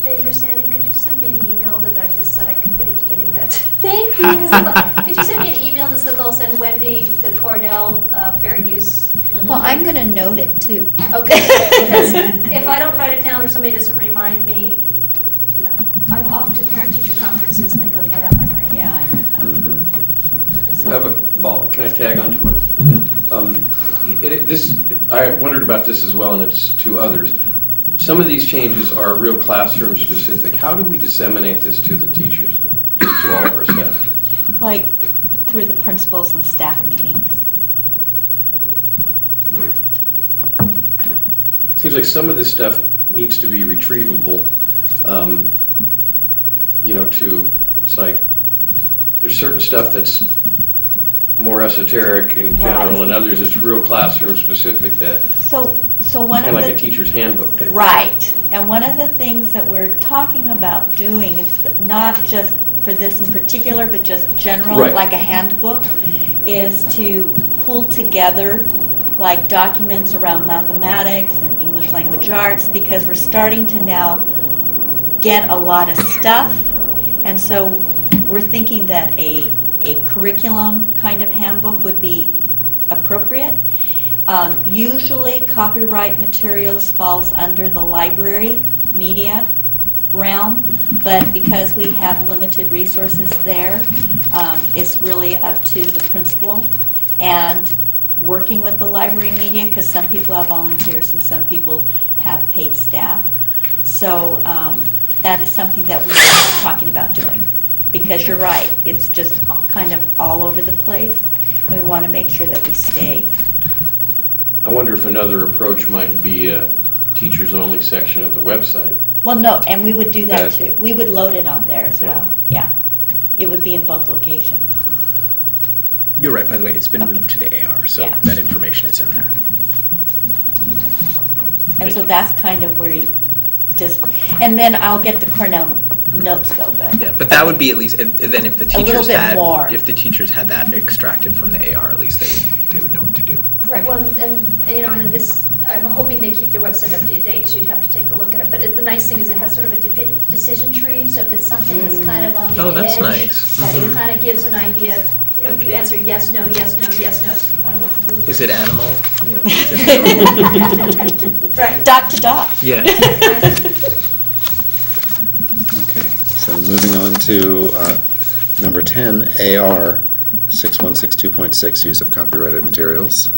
Favor, Sandy, could you send me an email that I just said I committed to getting that? Thank you. Could you send me an email that says I'll send Wendy the Cornell fair use? Well, I'm going to note it too. Okay, because if I don't write it down or somebody doesn't remind me, I'm off to parent-teacher conferences and it goes right out my brain. Yeah, I know. I have a follow. Can I tag on to it? I wondered about this as well, and it's to others. Some of these changes are real classroom specific. How do we disseminate this to the teachers, to all of our staff? Like through the principals and staff meetings. Seems like some of this stuff needs to be retrievable, it's like, there's certain stuff that's more esoteric in general, Right. and others it's real classroom specific that, So one kind of of the. like a teacher's handbook type. Right, and one of the things that we're talking about doing is not just for this in particular, but just general, Right. like a handbook, is to pull together like documents around mathematics and English language arts, because we're starting to now get a lot of stuff, and so we're thinking that a curriculum kind of handbook would be appropriate. Usually copyright materials falls under the library media realm, but because we have limited resources there, it's really up to the principal and working with the library media, because some people have volunteers and some people have paid staff. So that is something that we're talking about doing, because you're right, it's just kind of all over the place, and we want to make sure that we stay. I wonder if another approach might be a teachers-only section of the website. Well, no, and we would do that That- too. We would load it on there as Yeah. well, yeah. It would be in both locations. You're right, by the way, it's been moved to the AR, so Yeah. that information is in there. And so Thank you. that's kind of where you just, and then I'll get the Cornell notes though, but. Yeah, but that would be at least, then if the A little teachers bit had, more. if the teachers had that extracted from the AR, at least they would know what to do. Right, well, and this, I'm hoping they keep their website up to date, so you'd have to take a look at it. But the nice thing is it has sort of a decision tree, so if it's something that's kind of on the edge. Oh, that's nice. That Mhm. kind of gives an idea of, if you answer yes, no, yes, no, yes, no, it's one of those. Is it animal? You know, Right. Dot to dot. Yeah. Okay, so moving on to number 10, AR 6162.6, use of copyrighted materials.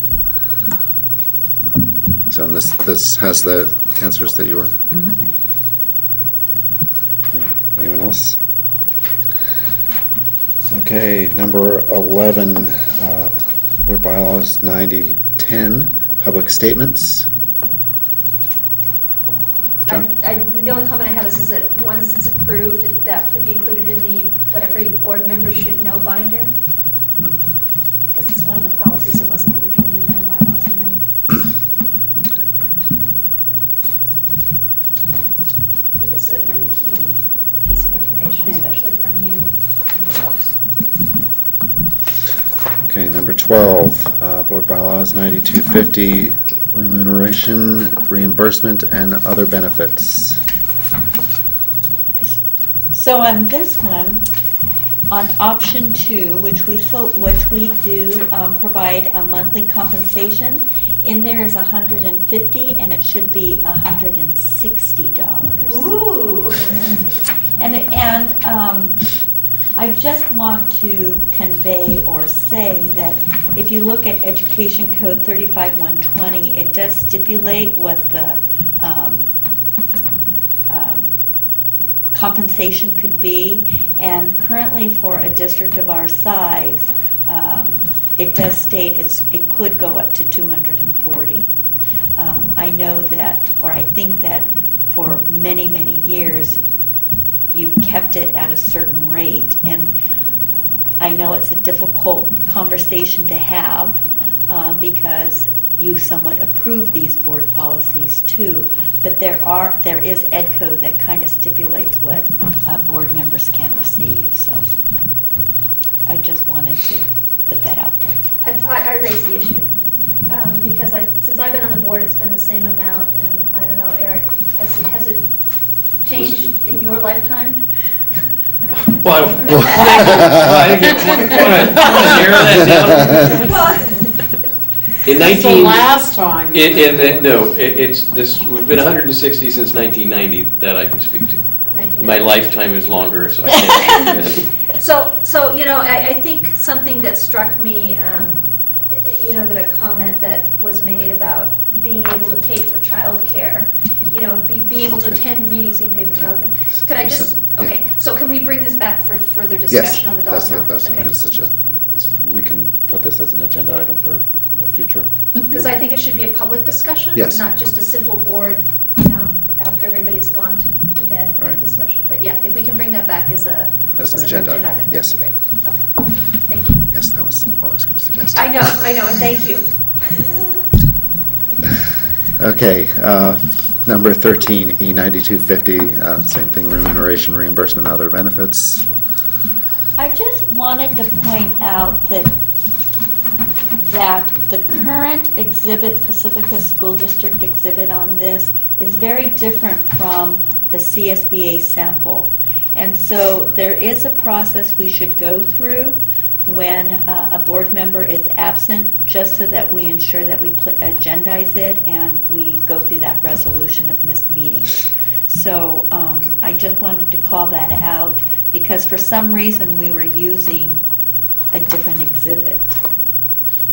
So and this has the answers that you were. Okay, anyone else? Okay, number 11, Board Bylaws 9010, public statements. John? The only comment I have is that once it's approved, if that could be included in the, what every board member should know binder. Because it's one of the policies that wasn't originally in their bylaws and then. I think it's a really key piece of information, especially for new folks. Okay, number 12, Board Bylaws 9250, remuneration, reimbursement, and other benefits. So on this one, on option 2, which we do provide a monthly compensation, in there is $150, and it should be $160. Ooh. And I just want to convey or say that if you look at Education Code 35120, it does stipulate what the compensation could be, and currently for a district of our size, it does state it could go up to $240. I know that, or I think that for many, many years, you've kept it at a certain rate, and I know it's a difficult conversation to have because you somewhat approve these board policies too, but there is Ed Code that kind of stipulates what board members can receive, so I just wanted to put that out there. I raised the issue, because since I've been on the board, it's been the same amount, and I don't know, Eric, has it changed in your lifetime? Well, I want to narrow that down. In That's the 19 last time. It's this, we've been 160 since 1990 that I can speak to. 1990. My lifetime is longer, so I can't. So I think something that struck me you know, that a comment that was made about being able to pay for childcare, you know, being able to attend meetings and pay for childcare. Could I just, Yeah. okay, so can we bring this back for further discussion on the dollar amount? That's what I Okay. could suggest. We can put this as an agenda item for a future. Because I think it should be a public discussion. Yes. Not just a simple board, you know, after everybody's gone to bed Right. discussion. But yeah, if we can bring that back as an agenda item, that'd yes. be great. Okay, thank you. Yes, that was all I was going to suggest. I know, and thank you. Okay, number 13, E9250, same thing, remuneration, reimbursement, other benefits. I just wanted to point out that the current exhibit, Pacifica School District exhibit on this, is very different from the CSBA sample. And so there is a process we should go through when a board member is absent, just so that we ensure that we agendize it and we go through that resolution of missed meetings. So I just wanted to call that out, because for some reason we were using a different exhibit.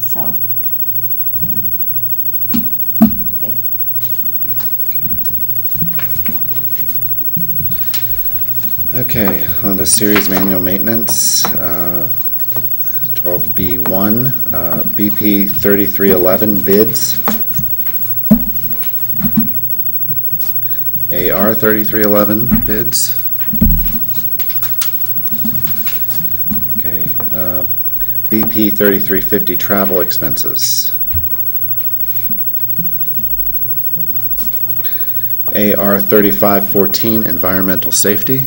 So, okay. Okay, on to series manual maintenance, 12B1, BP 3311 bids. AR 3311 bids. Okay, BP 3350 travel expenses. AR 3514 environmental safety.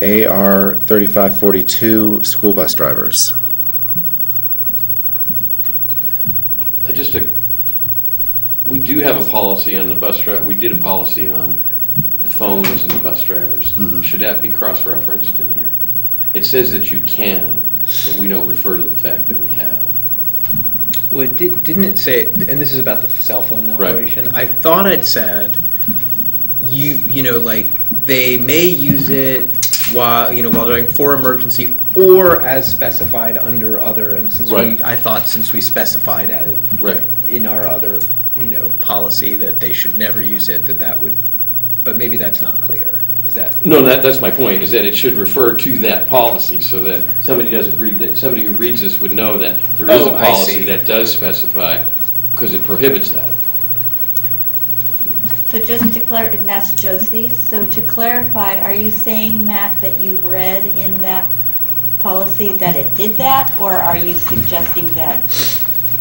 AR 3542 school bus drivers. We do have a policy on the bus driver, we did a policy on the phones and the bus drivers. Mhm. Should that be cross-referenced in here? It says that you can, but we don't refer to the fact that we have. Well, didn't it say, and this is about the cell phone Right. operation? I thought it said, you know, like, they may use it while they're doing for emergency or as specified under other, and since Right. I thought since we specified it Right. in our other, policy that they should never use it, that would, but maybe that's not clear. Is that? No, that's my point, is that it should refer to that policy, so that somebody who reads this would know that there is a Oh, I policy see. that does specify, because it prohibits that. So just to clarify, and that's Josie, so to clarify, are you saying, Matt, that you read in that policy that it did that, or are you suggesting that?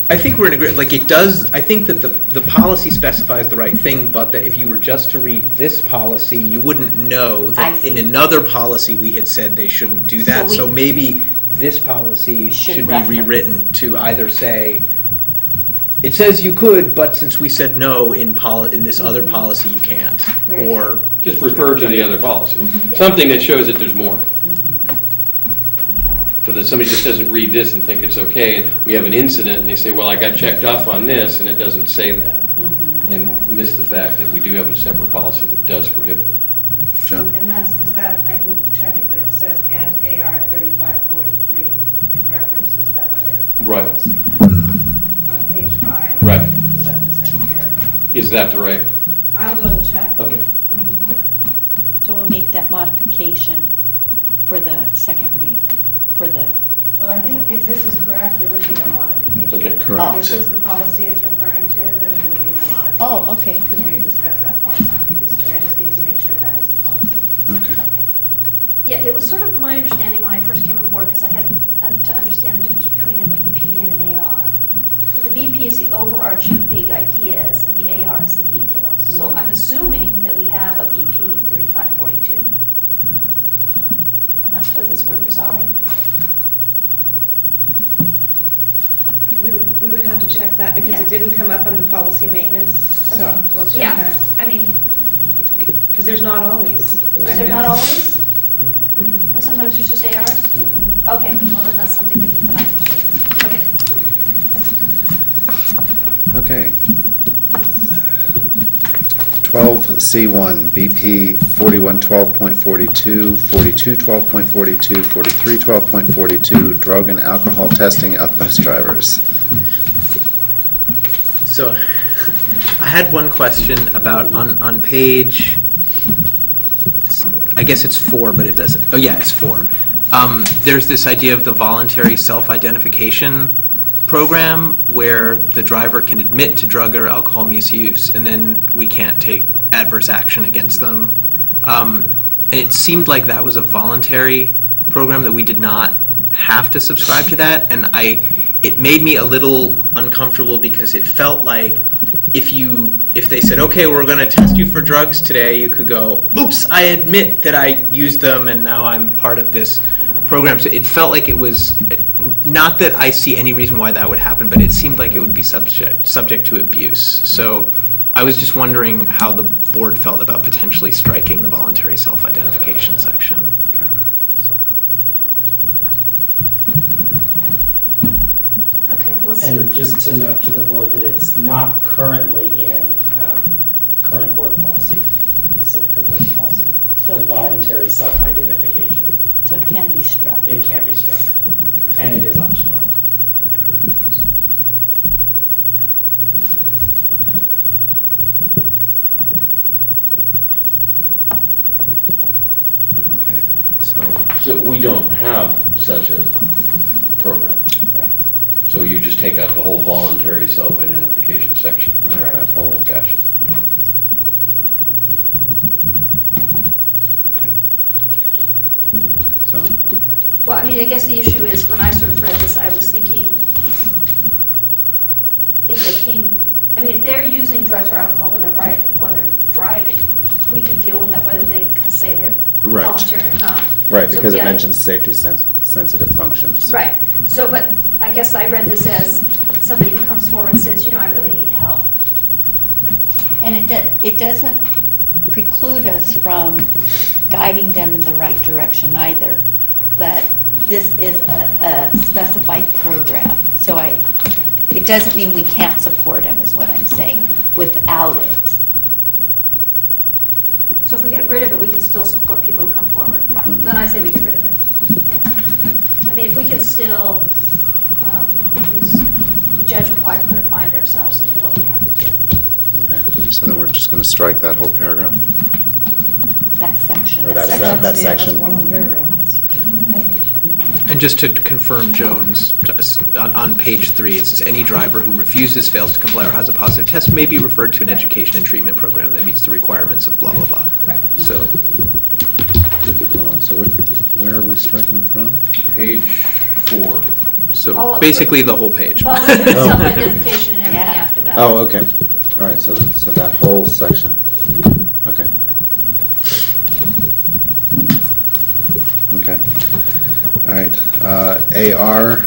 I think we're in agreement, like it does, I think that the policy specifies the right thing, but that if you were just to read this policy, you wouldn't know I that see. in another policy, we had said they shouldn't do that. So So we maybe this policy should should be reference. rewritten to either say, it says you could, but since we said no in this other policy, you can't. Very Or, Just refer to the other policy. Mhm. Something that shows that there's more. Mhm. So that somebody just doesn't read this and think it's okay, and we have an incident, and they say, well, I got checked off on this, and it doesn't say that. Mhm. And miss the fact that we do have a separate policy that does prohibit it. John? And that's, is that, I can check it, but it says, and AR 3543, it references that other Right. policy. On page 5. Right. The second paragraph. Is that the right? I'll double check. Okay. So we'll make that modification for the second read, for the, Well, I think if this is correct, there would be no modification. Okay. Correct. If this is the policy it's referring to, then there would be no modification. Oh, okay. Because we had discussed that policy previously. I just need to make sure that is the policy. Okay. Yeah, it was sort of my understanding when I first came on the board, because I had to understand the difference between a BP and an AR. The BP is the overarching big ideas, and the AR is the details. So Mhm. I'm assuming that we have a BP 3542. And that's where this would reside. We would have to check that because Yeah. it didn't come up on the policy maintenance, so Okay. we'll check Yeah, that. I mean, Because there's not always. is I've there not noticed. always? And sometimes it's just ARs? Okay, well then that's something different than I understood. Okay. Okay. 12C1, BP 4112.42, 4212.42, 4312.42, drug and alcohol testing of bus drivers. So, I had one question about on page, I guess it's 4, but it doesn't, oh yeah, it's 4. There's this idea of the voluntary self-identification program where the driver can admit to drug or alcohol misuse, and then we can't take adverse action against them. And it seemed like that was a voluntary program, that we did not have to subscribe to that, and it made me a little uncomfortable because it felt like if they said, okay, we're going to test you for drugs today, you could go, oops, I admit that I used them and now I'm part of this program. So it felt like it was, not that I see any reason why that would happen, but it seemed like it would be subject to abuse. So I was just wondering how the board felt about potentially striking the voluntary self-identification section. Okay, let's And just to note to the board that it's not currently in current board policy, Pacifica board policy, So the it can- voluntary self-identification. So it can be struck. It can be struck, and it is optional. Okay, so, So we don't have such a program. Correct. So you just take out the whole voluntary self-identification section. right, that whole, Gotcha. okay. So, Well, I mean, I guess the issue is, when I sort of read this, I was thinking, if they're using drugs or alcohol while they're driving, we can deal with that whether they can say they're Right. voluntary or not. right, So, because it yeah. mentions safety-sensitive functions. Right, so, but I guess I read this as somebody who comes forward and says, I really need help. And it doesn't preclude us from guiding them in the right direction either, but this is a specified program. So it doesn't mean we can't support them, is what I'm saying, without it. So if we get rid of it, we can still support people who come forward. Right. Mhm. Then I say we get rid of it. I mean, if we can still use the judgment, why bind ourselves into what we have to do? Okay, so then we're just going to strike that whole paragraph? That section. Or that section. That's more than a paragraph, that's a page. And just to confirm Joan's, on page 3, it says, any driver who refuses, fails to comply, or has a positive test may be referred to an education and treatment program that meets the requirements of blah, blah, blah. Right. So, Hold on, so where are we striking from? Page 4. so basically the whole page. Voluntary self-identification and everything Yeah. after that. Oh, okay, all right, so that whole section, okay. Okay, all right, AR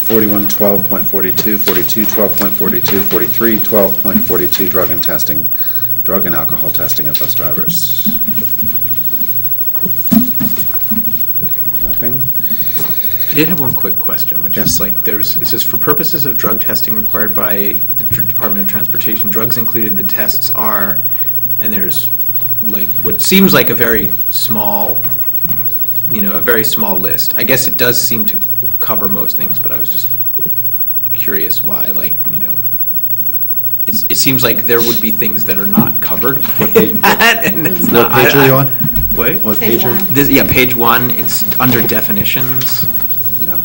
4112.42, 4212.42, 4312.42, drug and alcohol testing of bus drivers. Nothing? I did have one quick question, which Yes. is like, it says, for purposes of drug testing required by the Department of Transportation, drugs included, the tests are, and there's like, what seems like a very small list. I guess it does seem to cover most things, but I was just curious why, it seems like there would be things that are not covered. What page- And it's What not- page are you on? What? What page are? Page 1, it's under definitions. No.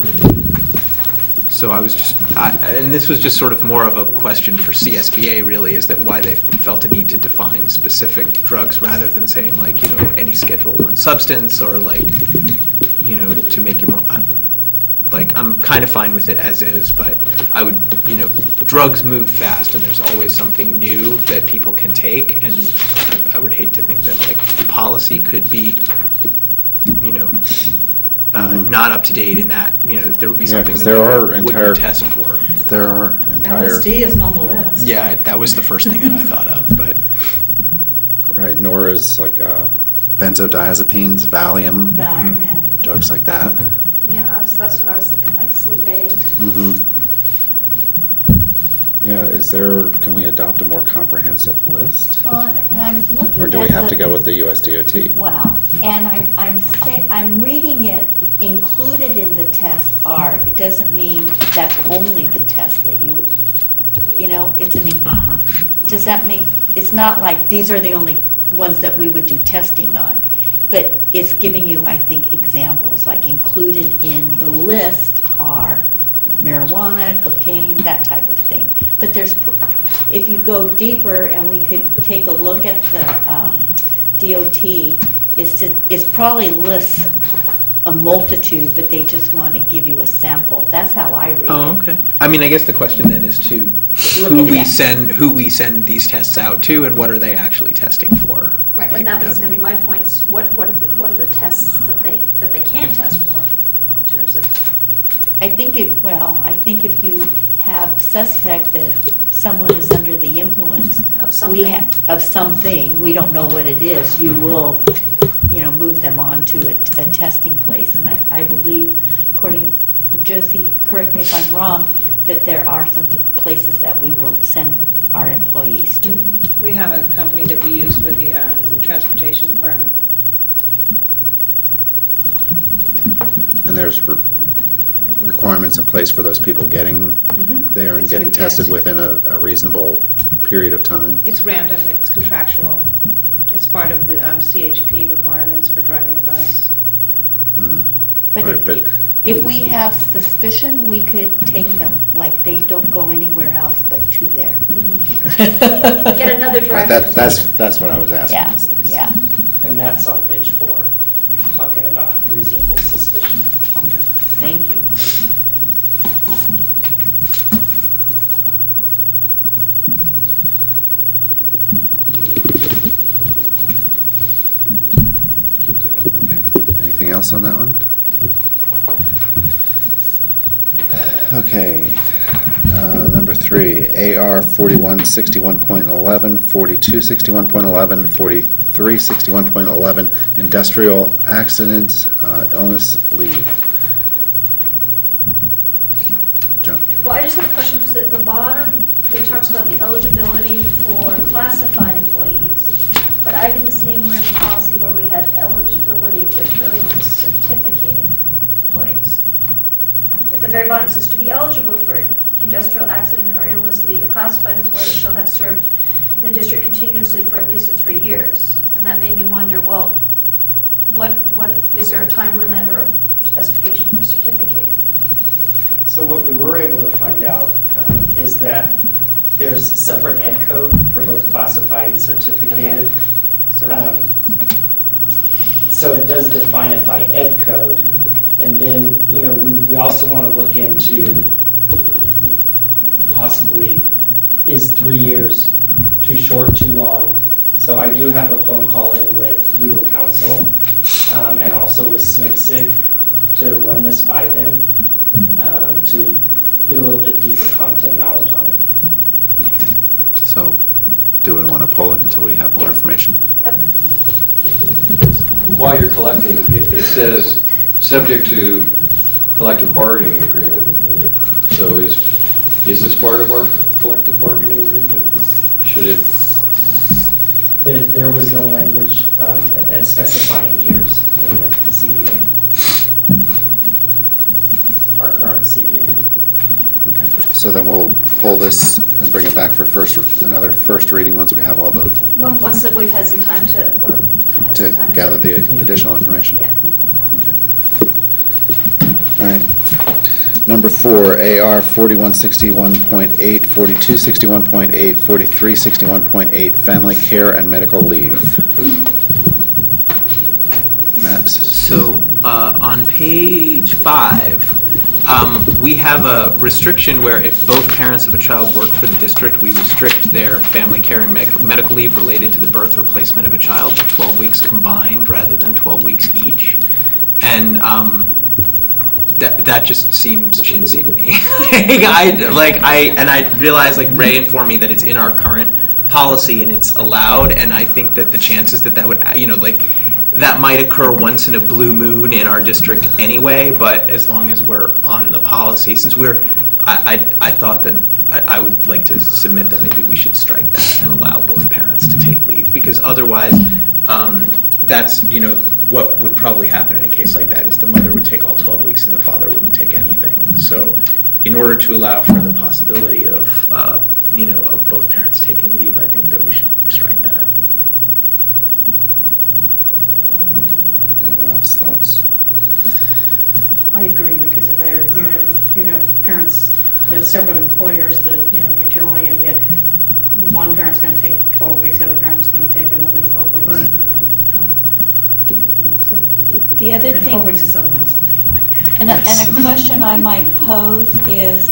So I was and this was just sort of more of a question for CSBA really, is that why they felt a need to define specific drugs rather than saying any Schedule I substance or to make it more, I'm kind of fine with it as is, but I would, drugs move fast and there's always something new that people can take, and I would hate to think that the policy could be, not up to date in that, there would be Yeah, something 'cause that there are we entire- wouldn't test for. There are entire, LSD isn't on the list. Yeah, that was the first thing that I thought of, but. right, nor is benzodiazepines, Valium, Valium, yeah. drugs like that. Yeah, that's what I was thinking, like sleep aids. Mm-hmm. Yeah, can we adopt a more comprehensive list? Well, and I'm looking Or do we at have the- to go with the USDOT? Wow, and I'm reading it, included in the tests are, it doesn't mean that's only the test that it's does that mean, it's not like these are the only ones that we would do testing on, but it's giving you, I think, examples, like included in the list are marijuana, cocaine, that type of thing. But if you go deeper, and we could take a look at the DOT, is probably lists a multitude, but they just want to give you a sample. That's how I read it. Oh, okay. I mean, I guess the question then is to who we send these tests out to, and what are they actually testing for? Right, Like, and that was going to be my points. What are the tests that they can test for in terms of? I think if you have suspect that someone is under the influence Of something. of something, we don't know what it is, you will, move them on to a testing place. And I believe, according, Josie, correct me if I'm wrong, that there are some places that we will send our employees to. We have a company that we use for the transportation department. And there's requirements in place for those people getting there and It's getting in- tested yes. within a reasonable period of time? It's random, it's contractual. It's part of the CHP requirements for driving a bus. Mhm. But All right, if we have suspicion, we could take them, like they don't go anywhere else but to there. Get another Right, driver. that's what I was asking. Yeah, yeah. And that's on page 4, talking about reasonable suspicion. Okay. Thank you. Okay, anything else on that one? Okay, number 3, AR 4161.11, 4261.11, 4361.11, industrial accidents, illness leave. Joan? Well, I just have a question, because at the bottom, it talks about the eligibility for classified employees, but I didn't see anywhere in the policy where we had eligibility referring to certificated employees. At the very bottom, it says, to be eligible for industrial accident or illness leave, a classified employee shall have served in the district continuously for at least 3 years. And that made me wonder, well, what is there a time limit or specification for certificated? So what we were able to find out is that there's separate ed code for both classified and certificated. Okay. So it does define it by ed code. And then, we also want to look into possibly, is 3 years too short, too long? So I do have a phone call in with legal counsel and also with SMICSIG to run this by them to get a little bit deeper content knowledge on it. Okay. So, do we want to pull it until we have more Yeah. information? Yep. While you're collecting, it says, subject to collective bargaining agreement. So is this part of our collective bargaining agreement? Should it? There was no language specifying years in the CBA. Our current CBA. Okay, so then we'll pull this and bring it back for another first reading once we have all the, Well, once that we've had some time to gather the additional information? Yeah. Okay. All right. Number 4, AR 4161.8, 4261.8, 4361.8, family care and medical leave. Matt? So, on page 5, we have a restriction where if both parents of a child work for the district, we restrict their family care and medical leave related to the birth or placement of a child to 12 weeks combined rather than 12 weeks each. And that just seems chintzy to me. I realize, like, Ray informed me that it's in our current policy and it's allowed, and I think that the chances that would, that might occur once in a blue moon in our district anyway, but as long as we're on the policy, since I thought that I would like to submit that maybe we should strike that and allow both parents to take leave, because otherwise, that's, what would probably happen in a case like that is the mother would take all 12 weeks and the father wouldn't take anything. So in order to allow for the possibility of, of both parents taking leave, I think that we should strike that. Anyone else thoughts? I agree, because if you have parents that have separate employers, that, you're only going to get, one parent's going to take 12 weeks, the other parent's going to take another 12 weeks. Right. So The other and thing. 12 weeks is so minimal anyway. And a question I might pose is,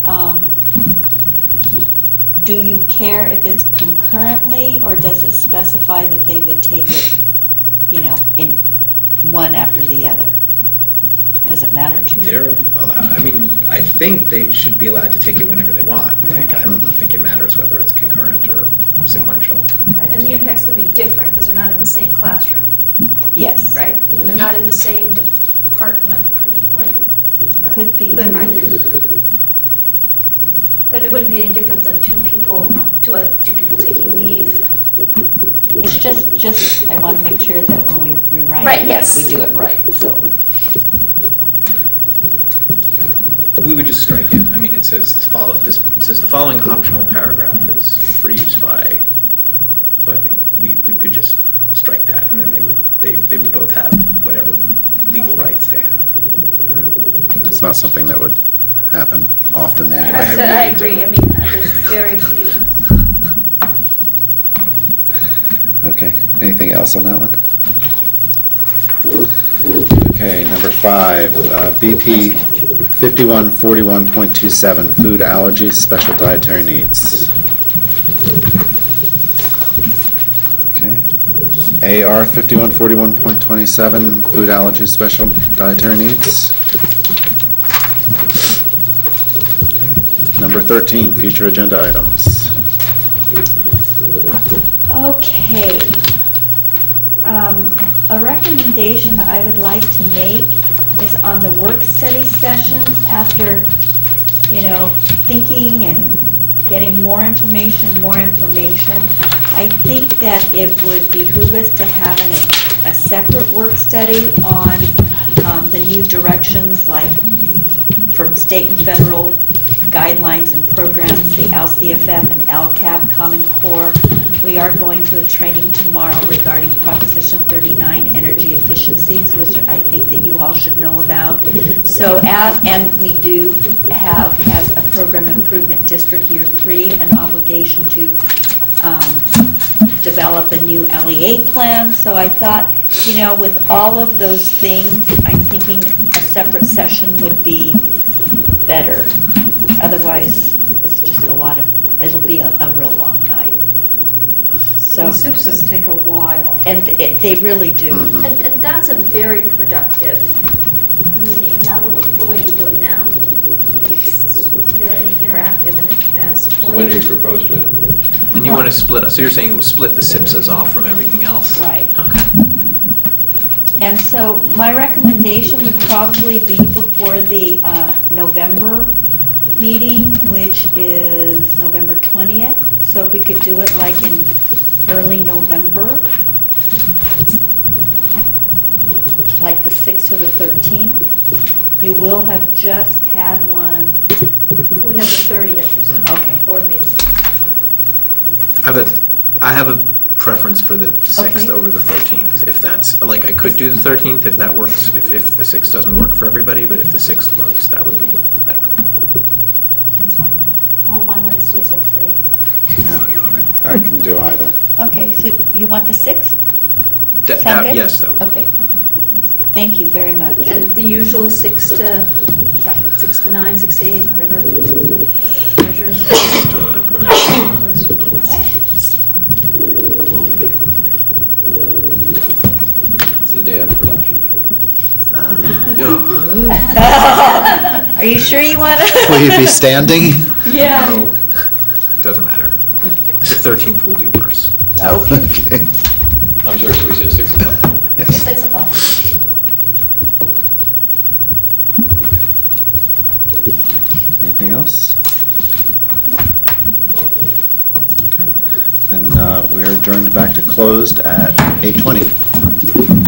do you care if it's concurrently, or does it specify that they would take it, in one after the other? Does it matter to you? They're allowed, I think they should be allowed to take it whenever they want. Like, I don't think it matters whether it's concurrent or sequential. Right, and the impact's gonna be different, because they're not in the same classroom, Yes. right? And they're not in the same department, right? Could be. They might be. But it wouldn't be any different than two people taking leave. It's just, I want to make sure that when we rewrite Right, it, yes. we do it right, so. We would just strike it. It says the following optional paragraph is for use by, so I think we could just strike that, and then they would both have whatever legal rights they have. Right. It's not something that would happen often anyway. I agree, there's very few. Okay, anything else on that one? Okay, number 5, BP 5141.27, food allergies, special dietary needs. Okay. AR 5141.27, food allergies, special dietary needs. Number 13, future agenda items. Okay. A recommendation I would like to make is on the work study sessions after, thinking and getting more information. I think that it would behoove us to have a separate work study on the new directions, like from state and federal guidelines and programs, the LCFF and LCAP, Common Core. We are going to a training tomorrow regarding Proposition 39 energy efficiencies, which I think that you all should know about. So, and we do have, as a program improvement district, year 3, an obligation to develop a new LEA plan. So I thought, with all of those things, I'm thinking a separate session would be better. Otherwise, it's just it'll be a real long night. So, The SIPSs take a while. and they really do. Mhm. And that's a very productive meeting, now the way we do it now. It's very interactive and So supportive. when do you propose doing it? And you want to split, so you're saying it will split the SIPSs off from everything else? Right. Okay. And so my recommendation would probably be before the November meeting, which is November 20th. So if we could do it like in early November, like the 6th or the 13th. You will have just had one. We have the 30th, is Okay. board meeting. I have a preference for the 6th Okay. over the 13th, if that's, I could do the 13th if that works, if the 6th doesn't work for everybody, but if the 6th works, that would be better. That's fine. All my Wednesdays are free. Yeah, I can do either. Okay, so you want the 6th? Sound good? Yes, that would. Okay. Thank you very much. And the usual 6 to Right. 9, 6 to 8, whatever measure. It's the day after election day. Are you sure you want to? Will you be standing? Yeah. No, doesn't matter. The 13th will be worse. Okay. I'm sorry, so we said 6 o'clock? Yes. 6 o'clock. Anything else? we are adjourned back to closed at 8:20.